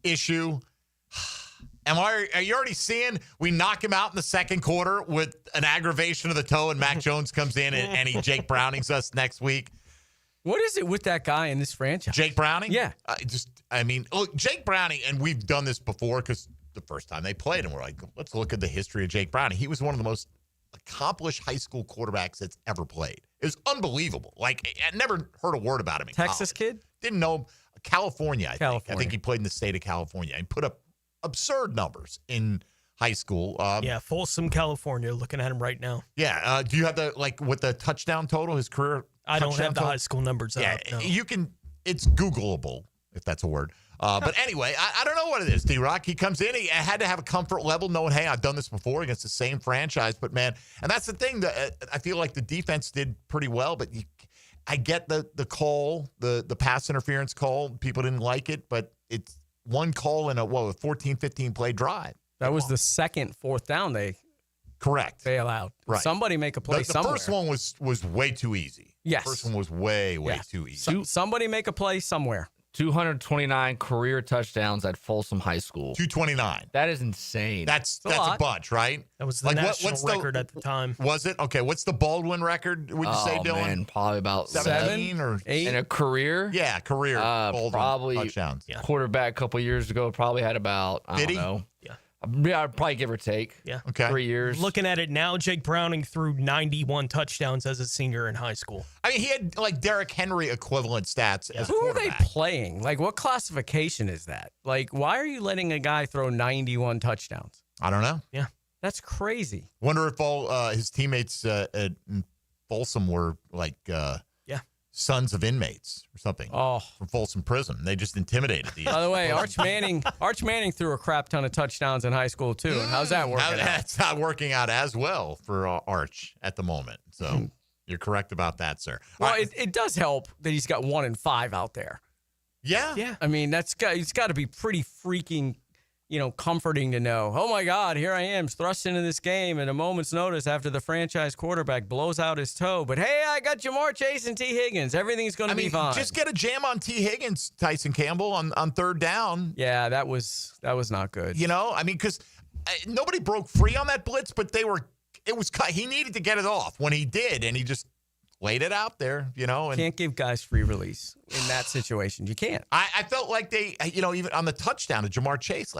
issue. Are you already seeing we knock him out in the second quarter with an aggravation of the toe and Mac Jones comes in and he Jake Brownings us next week? What is it with that guy in this franchise? Jake Browning? Yeah. Look, Jake Browning, and we've done this before because the first time they played him, we're like, let's look at the history of Jake Browning. He was one of the most accomplished high school quarterbacks that's ever played. It was unbelievable. Like, I never heard a word about him in Texas college. kid? Didn't know him. California, I think. I think he played in the state of California and put up absurd numbers in high school. Folsom, California, looking at him right now. Yeah. Do you have what the touchdown total, his career? I don't have the total? high school numbers Yeah, out. No. you can. It's Googleable, if that's a word. But anyway, I don't know what it is, D-Rock. He comes in. He had to have a comfort level knowing, hey, I've done this before against the same franchise. But, man, and that's the thing. That I feel like the defense did pretty well. But I get the call, the pass interference call. People didn't like it. But it's one call in a 14, 15-play drive. That was the second fourth down they correct bail out. Right. Somebody make a play the somewhere. The first one was way too easy. Yes. The first one was way too easy. Somebody make a play somewhere. 229 career touchdowns at Folsom High School. 229. That is insane. That's a bunch, right? That was the national record at the time. Was it? Okay, what's the Baldwin record, would you say, Dylan? Man, probably about 17 or 8 in a career. Yeah, career. Baldwin Probably touchdowns. Quarterback a couple years ago probably had about, I don't know. Yeah, I'd probably give or take. Yeah. Okay. 3 years. Looking at it now, Jake Browning threw 91 touchdowns as a senior in high school. I mean, he had like Derrick Henry equivalent stats as Who are quarterback. they playing? Like, what classification is that? Like, why are you letting a guy throw 91 touchdowns? I don't know. Yeah. That's crazy. Wonder if all his teammates at Folsom were like sons of inmates or something from Folsom Prison. They just intimidated these. By the way, Arch Manning threw a crap ton of touchdowns in high school too. And how's that working out? That's not working out as well for Arch at the moment. So you're correct about that, sir. Well, it does help that he's got 1 and 5 out there. Yeah. I mean, it's got to be pretty freaking, comforting to know, oh my God, here I am thrust into this game at a moment's notice after the franchise quarterback blows out his toe. But hey, I got Jamar Chase and T. Higgins. Everything's going to be fine. Just get a jam on T. Higgins, Tyson Campbell, on third down. Yeah, that was not good. Because nobody broke free on that blitz, but he needed to get it off when he did, and he just laid it out there, And can't give guys free release in that situation. You can't. I felt like they, even on the touchdown to Jamar Chase,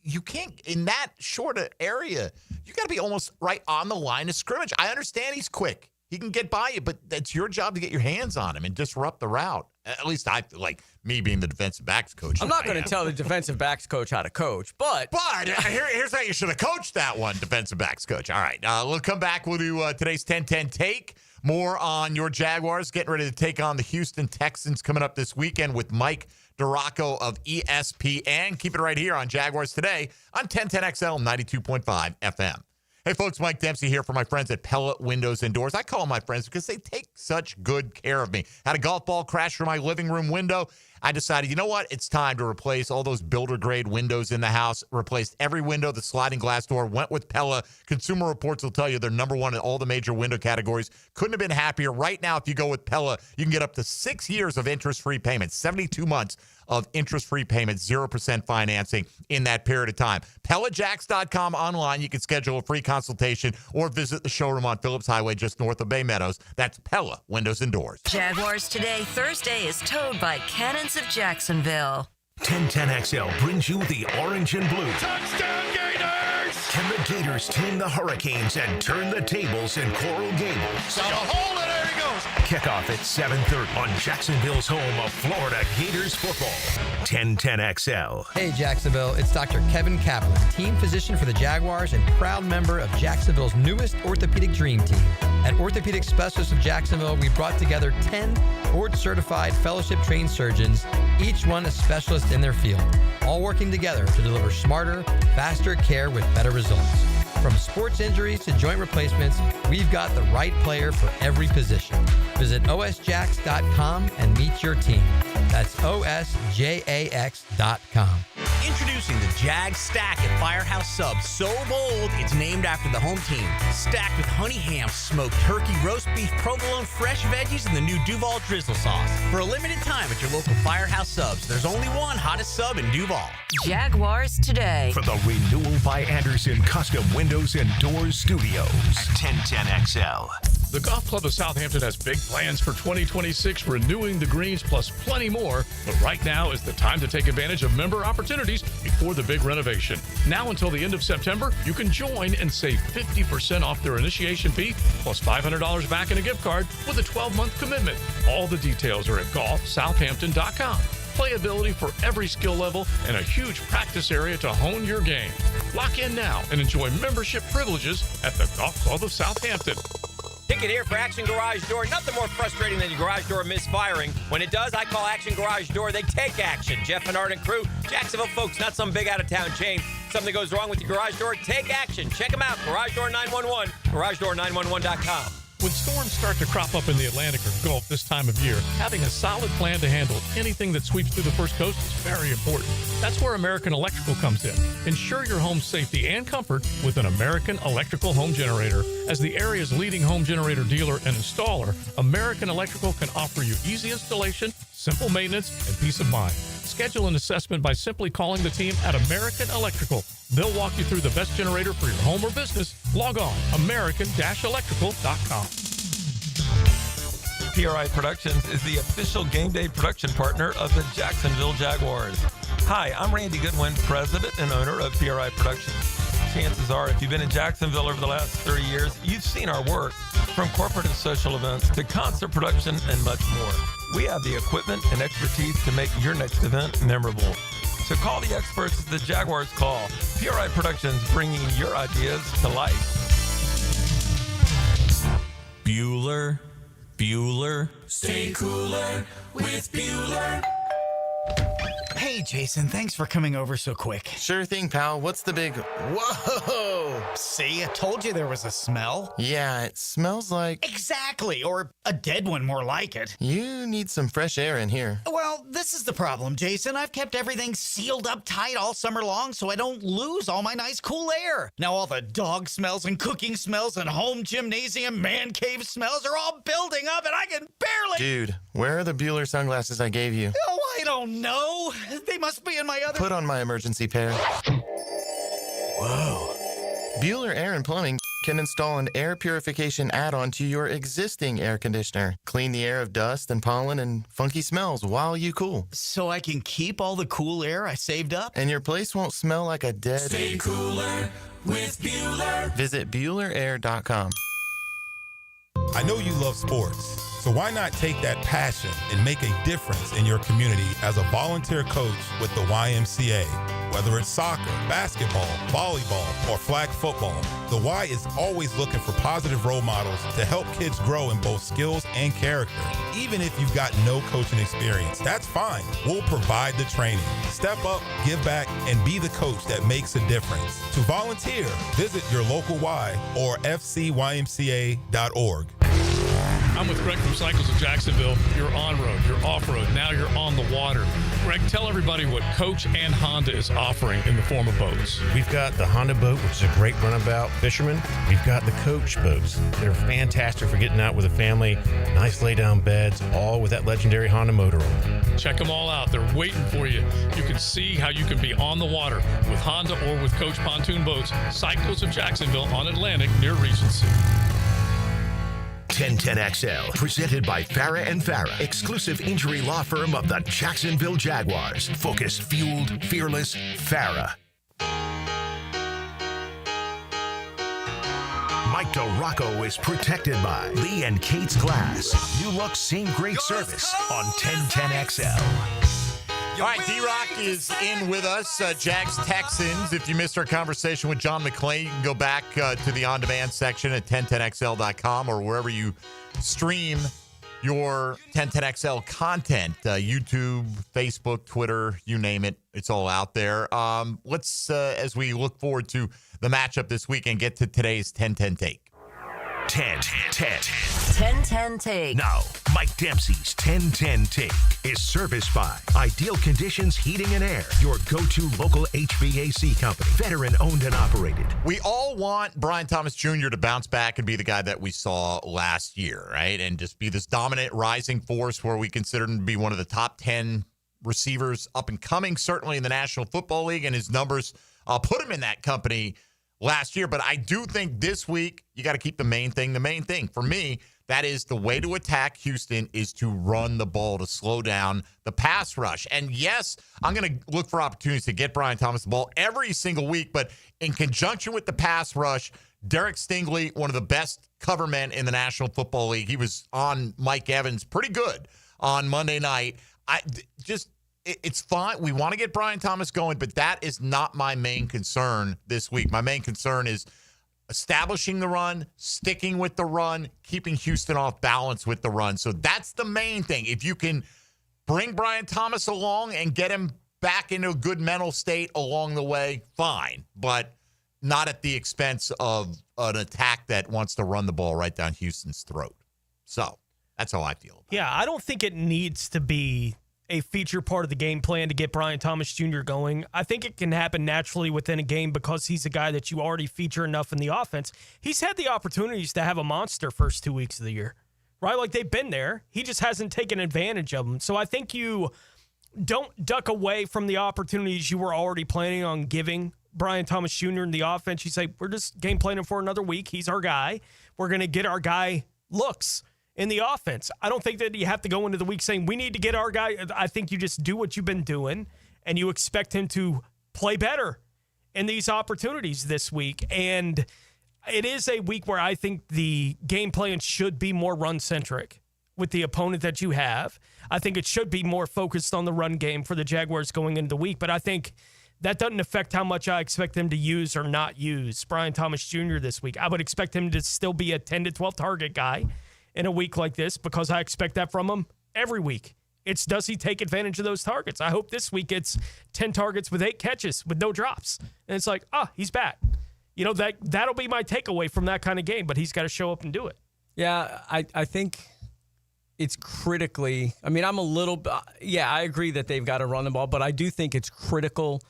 you can't, in that short area, you got to be almost right on the line of scrimmage. I understand he's quick. He can get by you, but it's your job to get your hands on him and disrupt the route. At least I feel like, me being the defensive backs coach. I'm not going to tell the defensive backs coach how to coach, but here's how you should have coached that one, defensive backs coach. All right, we'll come back. We'll do today's 10-10 take. More on your Jaguars getting ready to take on the Houston Texans coming up this weekend with Mike Duraco of ESPN. Keep it right here on Jaguars Today on 1010XL 92.5 FM. Hey, folks, Mike Dempsey here for my friends at Pella Windows and Doors. I call them my friends because they take such good care of me. Had a golf ball crash through my living room window. I decided, you know what? It's time to replace all those builder-grade windows in the house. Replaced every window, the sliding glass door. Went with Pella. Consumer Reports will tell you they're number one in all the major window categories. Couldn't have been happier. Right now, if you go with Pella, you can get up to 6 years of interest-free payments, 72 months of interest-free payments, 0% financing in that period of time. PellaJacks.com online. You can schedule a free consultation or visit the showroom on Phillips Highway just north of Bay Meadows. That's Pella Windows and Doors. Jaguars Today Thursday is towed by Cannons of Jacksonville. 1010XL brings you the orange and blue. Touchdown Gators! Can the Gators tame the Hurricanes and turn the tables in Coral Gables? Got a hole and there he goes! Kickoff at 7:30 on Jacksonville's home of Florida Gators football. 1010XL. Hey Jacksonville, it's Dr. Kevin Kaplan, team physician for the Jaguars and proud member of Jacksonville's newest orthopedic dream team. At Orthopedic Specialists of Jacksonville, we brought together 10 board-certified fellowship-trained surgeons, each one a specialist in their field, all working together to deliver smarter, faster care with better results. From sports injuries to joint replacements, we've got the right player for every position. Visit osjax.com and meet your team. That's osjax.com. Introducing the Jag Stack at Firehouse Subs. So bold, it's named after the home team. Stacked with honey ham, smoked turkey, roast beef, provolone, fresh veggies, and the new Duval drizzle sauce. For a limited time at your local Firehouse Subs, there's only one hottest sub in Duval. Jaguars Today. For the Renewal by Anderson Custom Windows and Doors Studios at 1010XL. The Golf Club of Southampton has big plans for 2026, renewing the greens plus plenty more. But right now is the time to take advantage of member opportunities before the big renovation. Now until the end of September, you can join and save 50% off their initiation fee plus $500 back in a gift card with a 12-month commitment. All the details are at golfsouthampton.com. Playability for every skill level and a huge practice area to hone your game. Lock in now and enjoy membership privileges at the Golf Club of Southampton. Ticket here for Action Garage Door. Nothing more frustrating than your garage door misfiring. When it does, I call Action Garage Door. They take action. Jeff and Art and crew, Jacksonville folks, not some big out-of-town chain. Something goes wrong with your garage door, take action. Check them out. Garage Door 911, garagedoor911.com. When storms start to crop up in the Atlantic or Gulf this time of year, having a solid plan to handle anything that sweeps through the First Coast is very important. That's where American Electrical comes in. Ensure your home's safety and comfort with an American Electrical home generator. As the area's leading home generator dealer and installer, American Electrical can offer you easy installation, simple maintenance, and peace of mind. Schedule an assessment by simply calling the team at American Electrical. They'll walk you through the best generator for your home or business. Log on, american-electrical.com. PRI Productions is the official game day production partner of the Jacksonville Jaguars. Hi, I'm Randy Goodwin, president and owner of PRI Productions. Chances are, if you've been in Jacksonville over the last 30 years, you've seen our work, from corporate and social events to concert production and much more. We have the equipment and expertise to make your next event memorable. So call the experts at the Jaguars Call. PRI Productions, bringing your ideas to life. Bueller. Stay cooler with Bueller. Hey, Jason, thanks for coming over so quick. Sure thing, pal. What's the big... Whoa! See, I told you there was a smell. Yeah, it smells like... Exactly, or a dead one more like it. You need some fresh air in here. Well, this is the problem, Jason. I've kept everything sealed up tight all summer long so I don't lose all my nice cool air. Now all the dog smells and cooking smells and home gymnasium man cave smells are all building up and I can barely... Dude, where are the Bueller sunglasses I gave you? Oh, I don't know. They must be in my other... Put on my emergency pair. Whoa. Bueller Air and Plumbing can install an air purification add-on to your existing air conditioner. Clean the air of dust and pollen and funky smells while you cool. So I can keep all the cool air I saved up? And your place won't smell like a dead... Stay cooler with Bueller. Visit BuellerAir.com. I know you love sports, so why not take that passion and make a difference in your community as a volunteer coach with the YMCA? Whether it's soccer, basketball, volleyball, or flag football, the Y is always looking for positive role models to help kids grow in both skills and character. Even if you've got no coaching experience, that's fine. We'll provide the training. Step up, give back, and be the coach that makes a difference. To volunteer, visit your local Y or fcymca.org. I'm with Greg from Cycles of Jacksonville. You're on-road, you're off-road, now you're on the water. Greg, tell everybody what Coach and Honda is offering in the form of boats. We've got the Honda boat, which is a great runabout fisherman. We've got the Coach boats. They're fantastic for getting out with a family. Nice lay-down beds, all with that legendary Honda motor on them. Check them all out. They're waiting for you. You can see how you can be on the water with Honda or with Coach pontoon boats. Cycles of Jacksonville on Atlantic near Regency. 1010XL, presented by Farah and Farah, exclusive injury law firm of the Jacksonville Jaguars. Focused, fueled, fearless, Farah. Mike DeRocco is protected by Lee and Kate's Glass. New look, same great service on 1010XL. All right, D-Rock is in with us. Jags Texans. If you missed our conversation with John McClain, you can go back to the on-demand section at 1010XL.com or wherever you stream your 1010XL content. YouTube, Facebook, Twitter, you name it. It's all out there. Let's, as we look forward to the matchup this weekend, get to today's 1010 Take. 1010 Take. Now, Mike Dempsey's 1010 Take is serviced by Ideal Conditions Heating and Air, your go-to local HVAC company, veteran owned and operated. We all want Brian Thomas Jr. to bounce back and be the guy that we saw last year, right? And just be this dominant rising force where we consider him to be one of the top 10 receivers up and coming, certainly in the National Football League, and his numbers put him in that company last year. But I do think this week you got to keep the main thing the main thing. For me, that is the way to attack Houston is to run the ball, to slow down the pass rush. And yes, I'm going to look for opportunities to get Brian Thomas the ball every single week. But in conjunction with the pass rush, Derek Stingley, one of the best cover men in the National Football League. He was on Mike Evans pretty good on Monday night. It's fine. We want to get Brian Thomas going, but that is not my main concern this week. My main concern is establishing the run, sticking with the run, keeping Houston off balance with the run. So that's the main thing. If you can bring Brian Thomas along and get him back into a good mental state along the way, fine. But not at the expense of an attack that wants to run the ball right down Houston's throat. So that's how I feel. Yeah, I don't think it needs to be a feature part of the game plan to get Brian Thomas Jr. going. I think it can happen naturally within a game because he's a guy that you already feature enough in the offense. He's had the opportunities to have a monster first 2 weeks of the year, right? Like they've been there. He just hasn't taken advantage of them. So I think you don't duck away from the opportunities you were already planning on giving Brian Thomas Jr. in the offense. You say, we're just game planning for another week. He's our guy. We're going to get our guy looks in the offense. I don't think that you have to go into the week saying we need to get our guy. I think you just do what you've been doing and you expect him to play better in these opportunities this week. And it is a week where I think the game plan should be more run-centric with the opponent that you have. I think it should be more focused on the run game for the Jaguars going into the week. But I think that doesn't affect how much I expect them to use or not use Brian Thomas Jr. this week. I would expect him to still be a 10 to 12 target guy in a week like this because I expect that from him every week. It's does he take advantage of those targets? I hope this week it's 10 targets with 8 catches with no drops. And it's like, he's back. You know, that'll be my takeaway from that kind of game, but he's got to show up and do it. Yeah, I think it's critically, I mean, I agree that they've got to run the ball, but I do think it's critical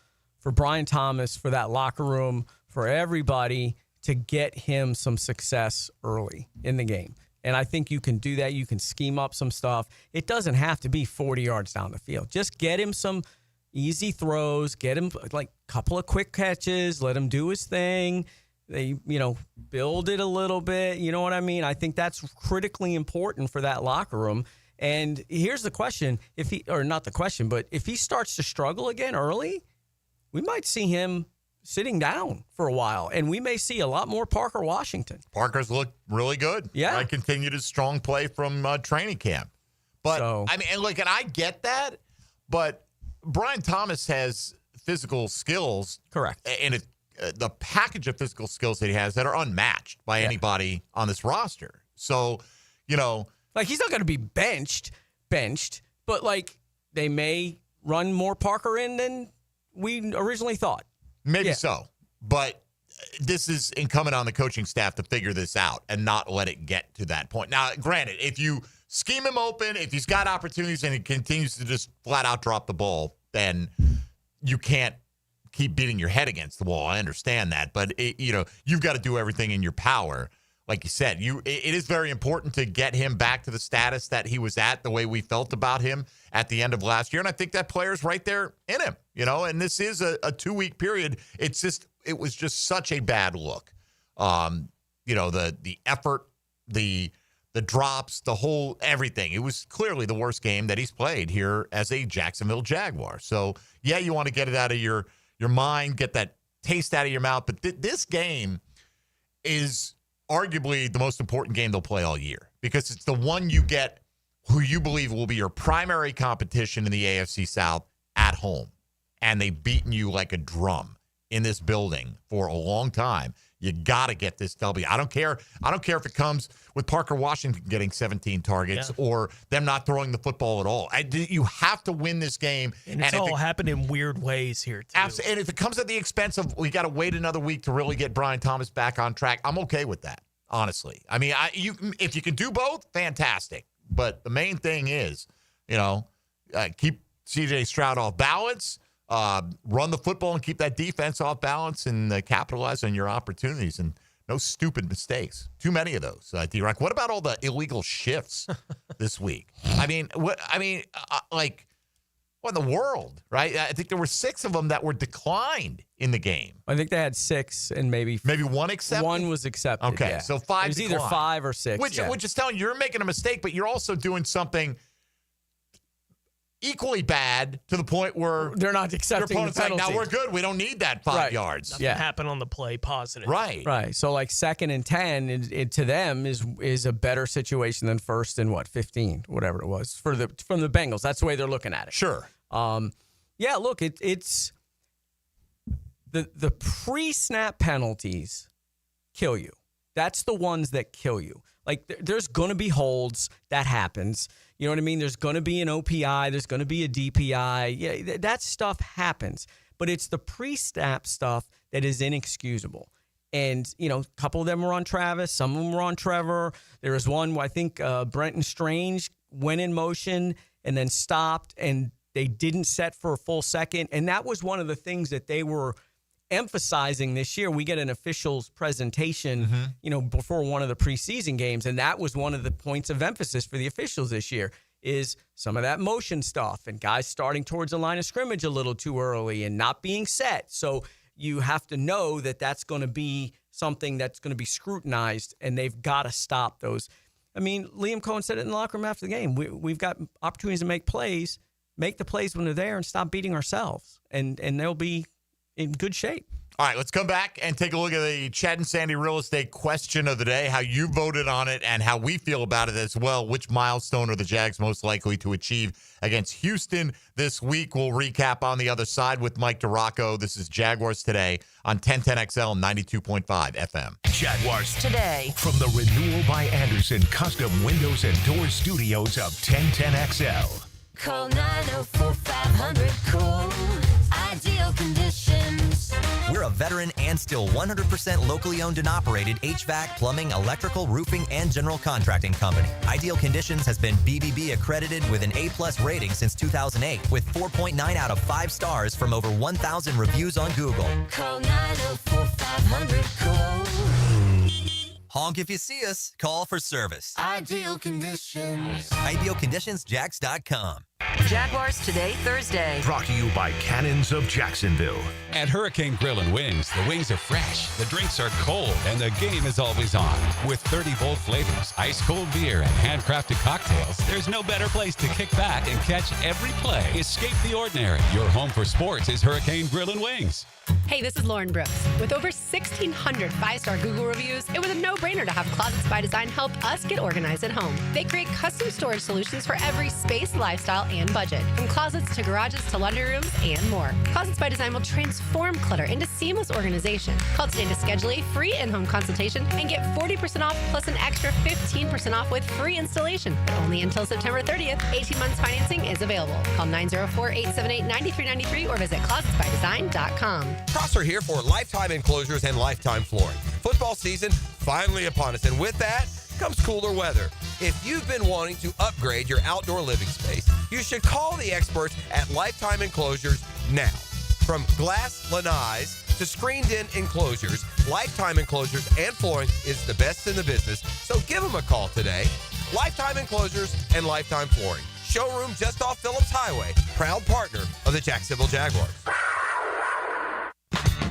for Brian Thomas, for that locker room, for everybody to get him some success early in the game. And I think you can do that. You can scheme up some stuff. It doesn't have to be 40 yards down the field. Just get him some easy throws, get him like a couple of quick catches, let him do his thing. They, build it a little bit. You know what I mean? I think that's critically important for that locker room. And here's the question, if he starts to struggle again early, we might see him sitting down for a while, and we may see a lot more Parker Washington. Parker's looked really good. Yeah. I continued his strong play from training camp. But, and I get that, but Brian Thomas has physical skills. Correct. And the package of physical skills that he has that are unmatched by anybody on this roster. So, like he's not going to be benched, but like they may run more Parker in than we originally thought. Maybe so. But this is incumbent on the coaching staff to figure this out and not let it get to that point. Now, granted, if you scheme him open, if he's got opportunities and he continues to just flat out drop the ball, then you can't keep beating your head against the wall. I understand that. But, you've got to do everything in your power. Like you said, it is very important to get him back to the status that he was at, the way we felt about him at the end of last year. And I think that player's right there in him, and this is a 2-week period. It was just such a bad look. The effort, the drops, the whole everything. It was clearly the worst game that he's played here as a Jacksonville Jaguar. So, yeah, you want to get it out of your mind, get that taste out of your mouth. But this game is arguably the most important game they'll play all year because it's the one you get who you believe will be your primary competition in the AFC South at home. And they've beaten you like a drum in this building for a long time. You got to get this W. I don't care if it comes with Parker Washington getting 17 targets or them not throwing the football at all. You have to win this game. And it's all happened in weird ways here, too. Absolutely. And if it comes at the expense of we got to wait another week to really get Brian Thomas back on track, I'm okay with that, honestly. I mean, if you can do both, fantastic. But the main thing is, keep C.J. Stroud off balance, run the football and keep that defense off balance and capitalize on your opportunities and no stupid mistakes. Too many of those. D-Rock, what about all the illegal shifts this week? What in the world, right? I think there were 6 of them that were declined in the game. I think they had 6 and maybe one accepted? One was accepted. Okay, yeah. so 5 It was either declined. 5 or 6. Which is telling you you're making a mistake, but you're also doing something equally bad to the point where they're not accepting your opponent's the like, penalty. now we're good. We don't need that 5 yards. Nothing happened on the play positive. Right. Right. So like 2nd and 10 to them is a better situation than 1st and 15, whatever it was from the Bengals. That's the way they're looking at it. Sure. Yeah. Look, it's the pre-snap penalties kill you. That's the ones that kill you. Like there's going to be holds. That happens. You know what I mean? There's going to be an OPI. There's going to be a DPI. Yeah, that stuff happens. But it's the pre-snap stuff that is inexcusable. And, a couple of them were on Travis. Some of them were on Trevor. There was one where I think Brenton Strange went in motion and then stopped, and they didn't set for a full second. And that was one of the things that they were emphasizing this year. We get an officials presentation, before one of the preseason games, and that was one of the points of emphasis for the officials this year is some of that motion stuff and guys starting towards the line of scrimmage a little too early and not being set. So you have to know that that's going to be something that's going to be scrutinized, and they've got to stop those. I mean, Liam Cohen said it in the locker room after the game. We've got opportunities to make plays, make the plays when they're there, and stop beating ourselves, and they'll be in good shape. All right, let's come back and take a look at the Chad and Sandy real estate question of the day, how you voted on it and how we feel about it as well. Which milestone are the Jags most likely to achieve against Houston this week? We'll recap on the other side with Mike DeRocco. This is Jaguars Today on 1010XL 92.5 FM. Jaguars Today. From the Renewal by Anderson Custom Windows and Doors Studios of 1010XL. Call 904-500-COOL. Ideal conditions. We're a veteran and still 100% locally owned and operated HVAC, plumbing, electrical, roofing, and general contracting company. Ideal Conditions has been BBB accredited with an A+ rating since 2008 with 4.9 out of 5 stars from over 1,000 reviews on Google. Call 904-500-COOL. Honk if you see us. Call for service. Ideal conditions. IdealConditionsJax.com. Jaguars Today, Thursday. Brought to you by Cannons of Jacksonville. At Hurricane Grill and Wings, the wings are fresh, the drinks are cold, and the game is always on. With 30-volt flavors, ice-cold beer, and handcrafted cocktails, there's no better place to kick back and catch every play. Escape the ordinary. Your home for sports is Hurricane Grill and Wings. Hey, this is Lauren Brooks. With over 1,600 5-star Google reviews, it was a no-brainer to have Closets by Design help us get organized at home. They create custom storage solutions for every space, lifestyle, and budget. From closets to garages to laundry rooms and more. Closets by Design will transform clutter into seamless organization. Call today to schedule a free in-home consultation and get 40% off plus an extra 15% off with free installation. But only until September 30th. 18 months financing is available. Call 904-878-9393 or visit closetsbydesign.com. Prosser here for Lifetime Enclosures and Lifetime Flooring. Football season finally upon us, and with that comes cooler weather. If you've been wanting to upgrade your outdoor living space, you should call the experts at Lifetime Enclosures now. From glass lanais to screened-in enclosures, Lifetime Enclosures and Flooring is the best in the business, so give them a call today. Lifetime Enclosures and Lifetime Flooring. Showroom just off Phillips Highway, proud partner of the Jacksonville Jaguars.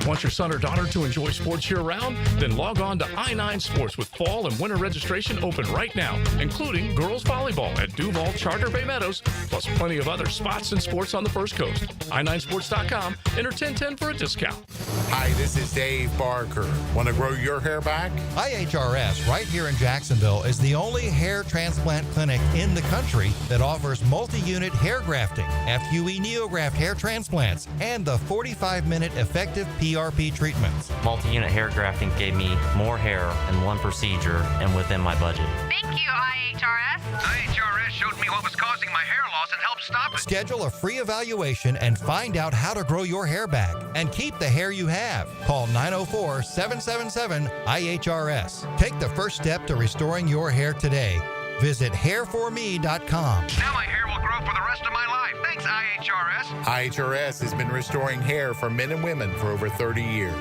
Want your son or daughter to enjoy sports year-round? Then log on to I-9 Sports with fall and winter registration open right now, including girls volleyball at Duval Charter Bay Meadows, plus plenty of other spots and sports on the First Coast. I9sports.com, enter 1010 for a discount. Hi, this is Dave Barker. Want to grow your hair back? IHRS right here in Jacksonville is the only hair transplant clinic in the country that offers multi-unit hair grafting, FUE neograft hair transplants, and the 45-minute effective PRP treatments. Multi-unit hair grafting gave me more hair in one procedure and within my budget. Thank you, IHRS. IHRS showed me what was causing my hair loss and helped stop it. Schedule a free evaluation and find out how to grow your hair back and keep the hair you have. Call 904-777-IHRS. Take the first step to restoring your hair today. Visit hairforme.com. Now my hair will grow for the rest of my life. Thanks, IHRS. IHRS has been restoring hair for men and women for over 30 years.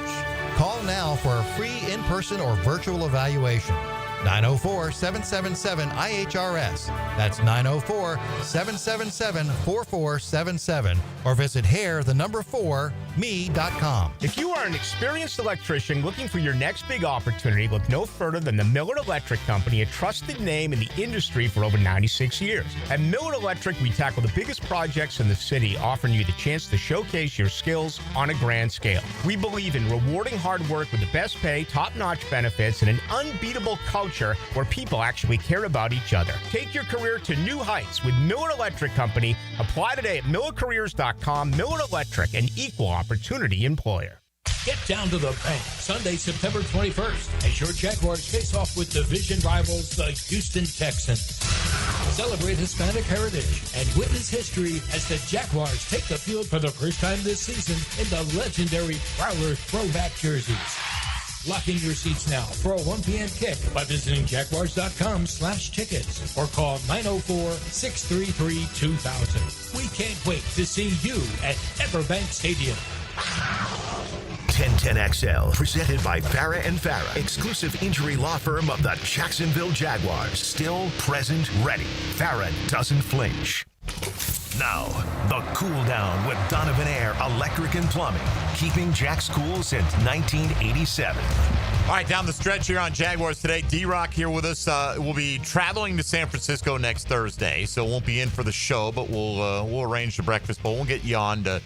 Call now for a free in-person or virtual evaluation. 904-777-IHRS. That's 904-777-4477. Or visit hair4me.com. If you are an experienced electrician looking for your next big opportunity, look no further than the Millard Electric Company, a trusted name in the industry for over 96 years. At Millard Electric, we tackle the biggest projects in the city, offering you the chance to showcase your skills on a grand scale. We believe in rewarding hard work with the best pay, top-notch benefits, and an unbeatable culture where people actually care about each other. Take your career to new heights with Millard Electric Company. Apply today at millercareers.com. Millard Electric, an equal opportunity employer. Get down to the bank Sunday, September 21st, as your Jaguars face off with division rivals, the Houston Texans. Celebrate Hispanic heritage and witness history as the Jaguars take the field for the first time this season in the legendary Prowler throwback jerseys. Lock in your seats now for a 1 p.m. kick by visiting jaguars.com/tickets or call 904-633-2000. We can't wait to see you at Everbank Stadium. 1010XL, presented by Farah and Farah, exclusive injury law firm of the Jacksonville Jaguars. Still present, ready. Farah doesn't flinch. Now, the cool down with Donovan Air Electric and Plumbing, keeping Jack's cool since 1987. All right, down the stretch here on Jaguars Today. D-Rock here with us. We'll be traveling to San Francisco next Thursday, so won't be in for the show, but we'll arrange the breakfast bowl. We'll get you on to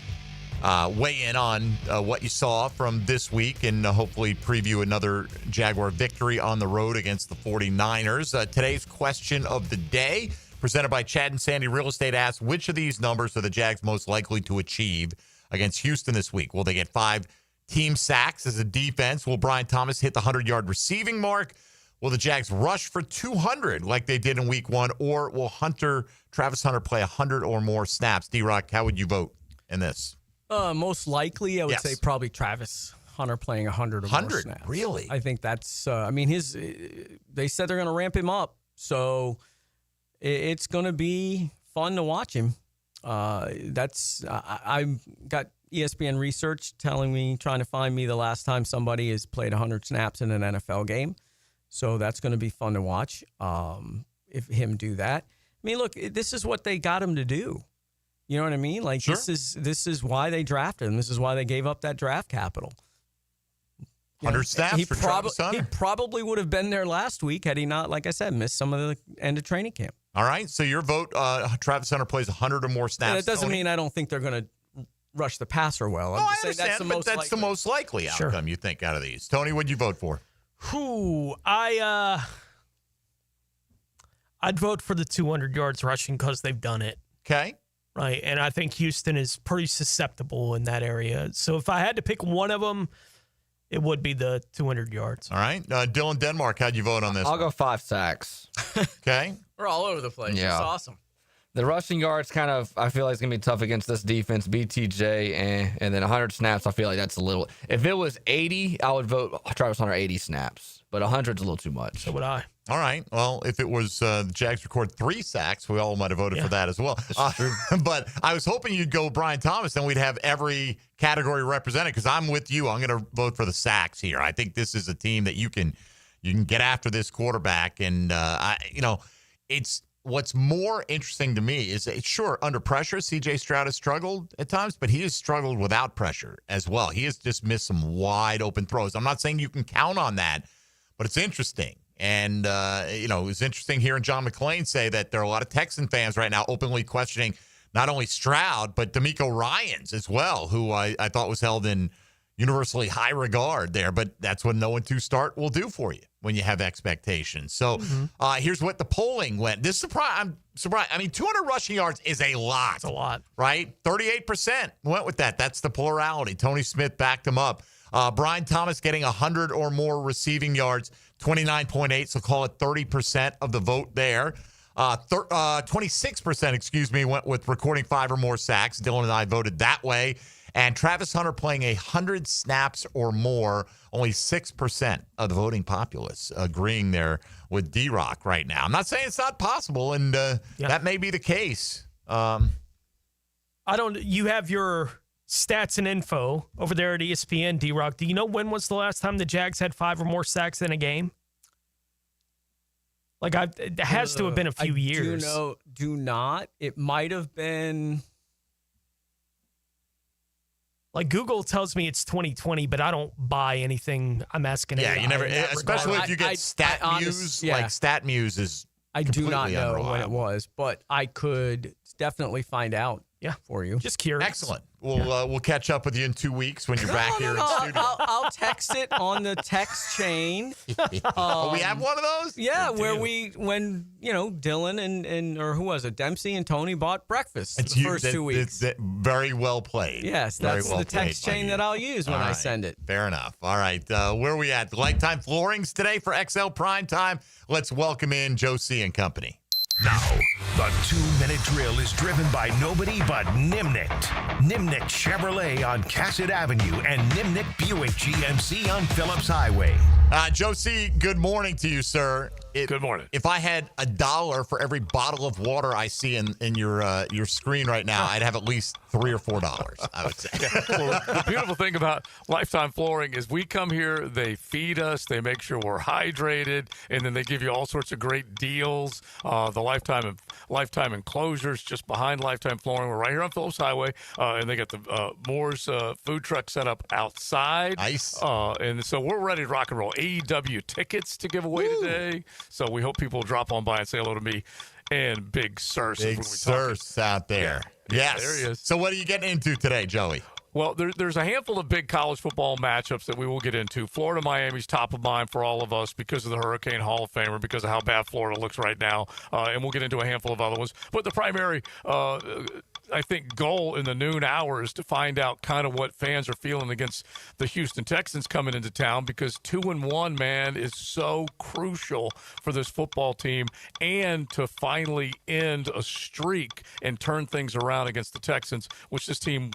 weigh in on what you saw from this week and hopefully preview another Jaguar victory on the road against the 49ers. Today's question of the day, presented by Chad and Sandy Real Estate, asks, which of these numbers are the Jags most likely to achieve against Houston this week? Will they get 5 team sacks as a defense? Will Brian Thomas hit the 100-yard receiving mark? Will the Jags rush for 200 like they did in week 1? Or will Travis Hunter play 100 or more snaps? D-Rock, how would you vote in this? Most likely, I would say probably Travis Hunter playing 100 or more snaps. Really? I think that's, they said they're going to ramp him up. So it's going to be fun to watch him. I've got ESPN research trying to find me the last time somebody has played 100 snaps in an NFL game. So that's going to be fun to watch if him do that. I mean, look, this is what they got him to do. You know what I mean? Like, sure. This is why they drafted him. This is why they gave up that draft capital. 100 snaps for Travis Hunter. He probably would have been there last week had he not, like I said, missed some of the end of training camp. All right. So your vote, Travis Hunter plays 100 or more snaps. That doesn't mean I don't think they're going to rush the passer well. I understand, that's the most likely outcome you think out of these. Tony, what'd you vote for? I'd vote for the 200 yards rushing because they've done it. Okay. Right, and I think Houston is pretty susceptible in that area. So if I had to pick one of them, it would be the 200 yards. All right. Dylan Denmark, how'd you vote on this? I'll go 5 sacks. Okay. We're all over the place. Yeah. It's awesome. The rushing yards I feel like it's going to be tough against this defense. BTJ, and then 100 snaps, I feel like that's a little. If it was 80, I would vote Travis Hunter 80 snaps. But 100's a little too much. So would I. All right. Well, if it was the Jags record 3 sacks, we all might have voted for that as well. That's true. But I was hoping you'd go Brian Thomas, then we'd have every category represented because I'm with you. I'm going to vote for the sacks here. I think this is a team that you can get after this quarterback. And, it's what's more interesting to me is, sure, under pressure, C.J. Stroud has struggled at times, but he has struggled without pressure as well. He has just missed some wide open throws. I'm not saying you can count on that, but it's interesting. And, it was interesting hearing John McClain say that there are a lot of Texan fans right now openly questioning not only Stroud, but D'Amico Ryans as well, who I thought was held in universally high regard there. But that's what no 1-2 start will do for you when you have expectations. So here's what the polling went. I'm surprised. I mean, 200 rushing yards is a lot. It's a lot. Right? 38% went with that. That's the plurality. Tony Smith backed him up. Brian Thomas getting 100 or more receiving yards, 29.8, so call it 30% of the vote there. 26%, went with recording 5 or more sacks. Dylan and I voted that way. And Travis Hunter playing 100 snaps or more, only 6% of the voting populace agreeing there with D-Rock right now. I'm not saying it's not possible, and that may be the case. You have your stats and info over there at ESPN, D-Rock. Do you know when was the last time the Jags had 5 or more sacks in a game? Like it has to have been a few years. Do not. It might have been. Like Google tells me it's 2020, but I don't buy anything I'm asking. Yeah, you never, especially regard. if you get StatMuse. Like StatMuse is. I do not know unreliable. when it was, but I could definitely find out. For you. Just curious. Excellent. We'll catch up with you in 2 weeks when you're back here in studio. I'll text it on the text chain. We have one of those? Yeah, when Dylan and or who was it? Dempsey and Tony bought breakfast the first 2 weeks. It's very well played. Yes, that's the text chain that I'll use when I send it. Fair enough. All right. Where are we at? Lifetime Floorings today for XL Primetime. Let's welcome in Joe C. and company. Now, the 2-minute drill is driven by nobody but Nimnicht. Nimnicht Chevrolet on Cassett Avenue and Nimnicht Buick GMC on Phillips Highway. Joe C., good morning to you, sir. Good morning. If I had $1 for every bottle of water I see in your screen right now, I'd have at least $3 or $4, I would say. Well, the beautiful thing about Lifetime Flooring is we come here, they feed us, they make sure we're hydrated, and then they give you all sorts of great deals. The Lifetime enclosures just behind Lifetime Flooring. We're right here on Phillips Highway, and they got the Moore's food truck set up outside. Nice. And so we're ready to rock and roll. AEW tickets to give away today. So we hope people will drop on by and say hello to me and Big Sirs. Big Sirs out there. Yes. There he is. So what are you getting into today, Joey? Well, there's a handful of big college football matchups that we will get into. Florida-Miami's top of mind for all of us because of the Hurricane Hall of Famer, because of how bad Florida looks right now. And we'll get into a handful of other ones. But the primary, I think, goal in the noon hour is to find out kind of what fans are feeling against the Houston Texans coming into town, because 2-1, man, is so crucial for this football team, and to finally end a streak and turn things around against the Texans, which this team,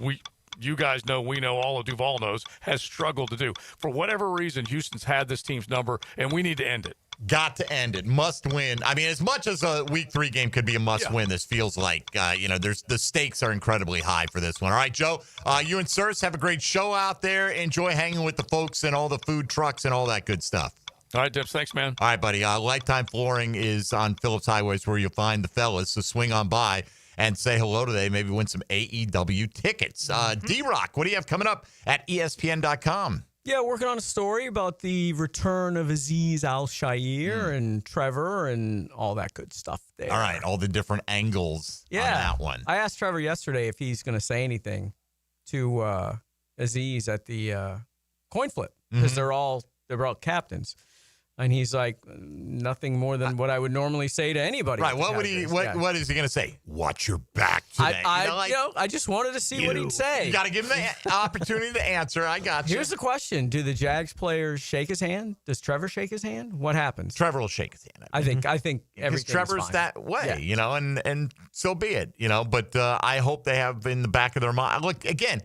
you guys know, we know, all of Duval knows, has struggled to do. For whatever reason, Houston's had this team's number, and we need to end it. Got to end it. Must win. I mean, as much as a Week 3 game could be a must win, this feels like, there's the stakes are incredibly high for this one. All right, Joe, you and Sirs have a great show out there. Enjoy hanging with the folks and all the food trucks and all that good stuff. All right, Dips. Thanks, man. All right, buddy. Lifetime Flooring is on Phillips Highway, where you'll find the fellas. So swing on by and say hello today. Maybe win some AEW tickets. D-Rock, what do you have coming up at ESPN.com? Yeah, working on a story about the return of Azeez Al-Shaair and Trevor and all that good stuff there. All right, all the different angles on that one. I asked Trevor yesterday if he's going to say anything to Azeez at the coin flip, because they're all captains. And he's like, nothing more than what I would normally say to anybody. Right. What would he? What is he going to say? Watch your back today. I just wanted to see what he'd say. You got to give him the opportunity to answer. I got you. Here's the question: do the Jags players shake his hand? Does Trevor shake his hand? What happens? Trevor will shake his hand. I think because Trevor's that way, and so be it, But I hope they have in the back of their mind. Look, again,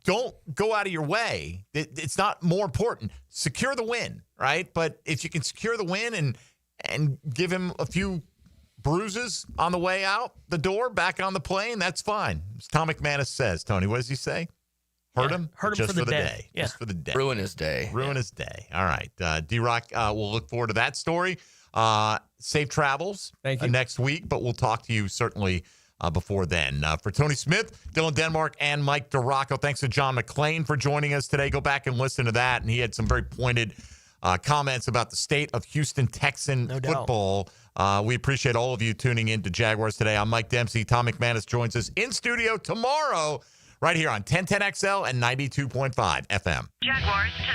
don't go out of your way. It's not more important. Secure the win, right? But if you can secure the win and give him a few bruises on the way out the door, back on the plane, that's fine. As Tom McManus says, Tony, what does he say? Hurt him just for the day. Yeah. Just for the day. Ruin his day. Ruin his day. All right. D-Rock, we'll look forward to that story. Safe travels next week, but we'll talk to you certainly before then. For Tony Smith, Dylan Denmark, and Mike DeRocco, thanks to John McClain for joining us today. Go back and listen to that, and he had some very pointed comments about the state of Houston Texan football. We appreciate all of you tuning in to Jaguars Today. I'm Mike Dempsey. Tom McManus joins us in studio tomorrow right here on 1010XL and 92.5 FM. Jaguars Today.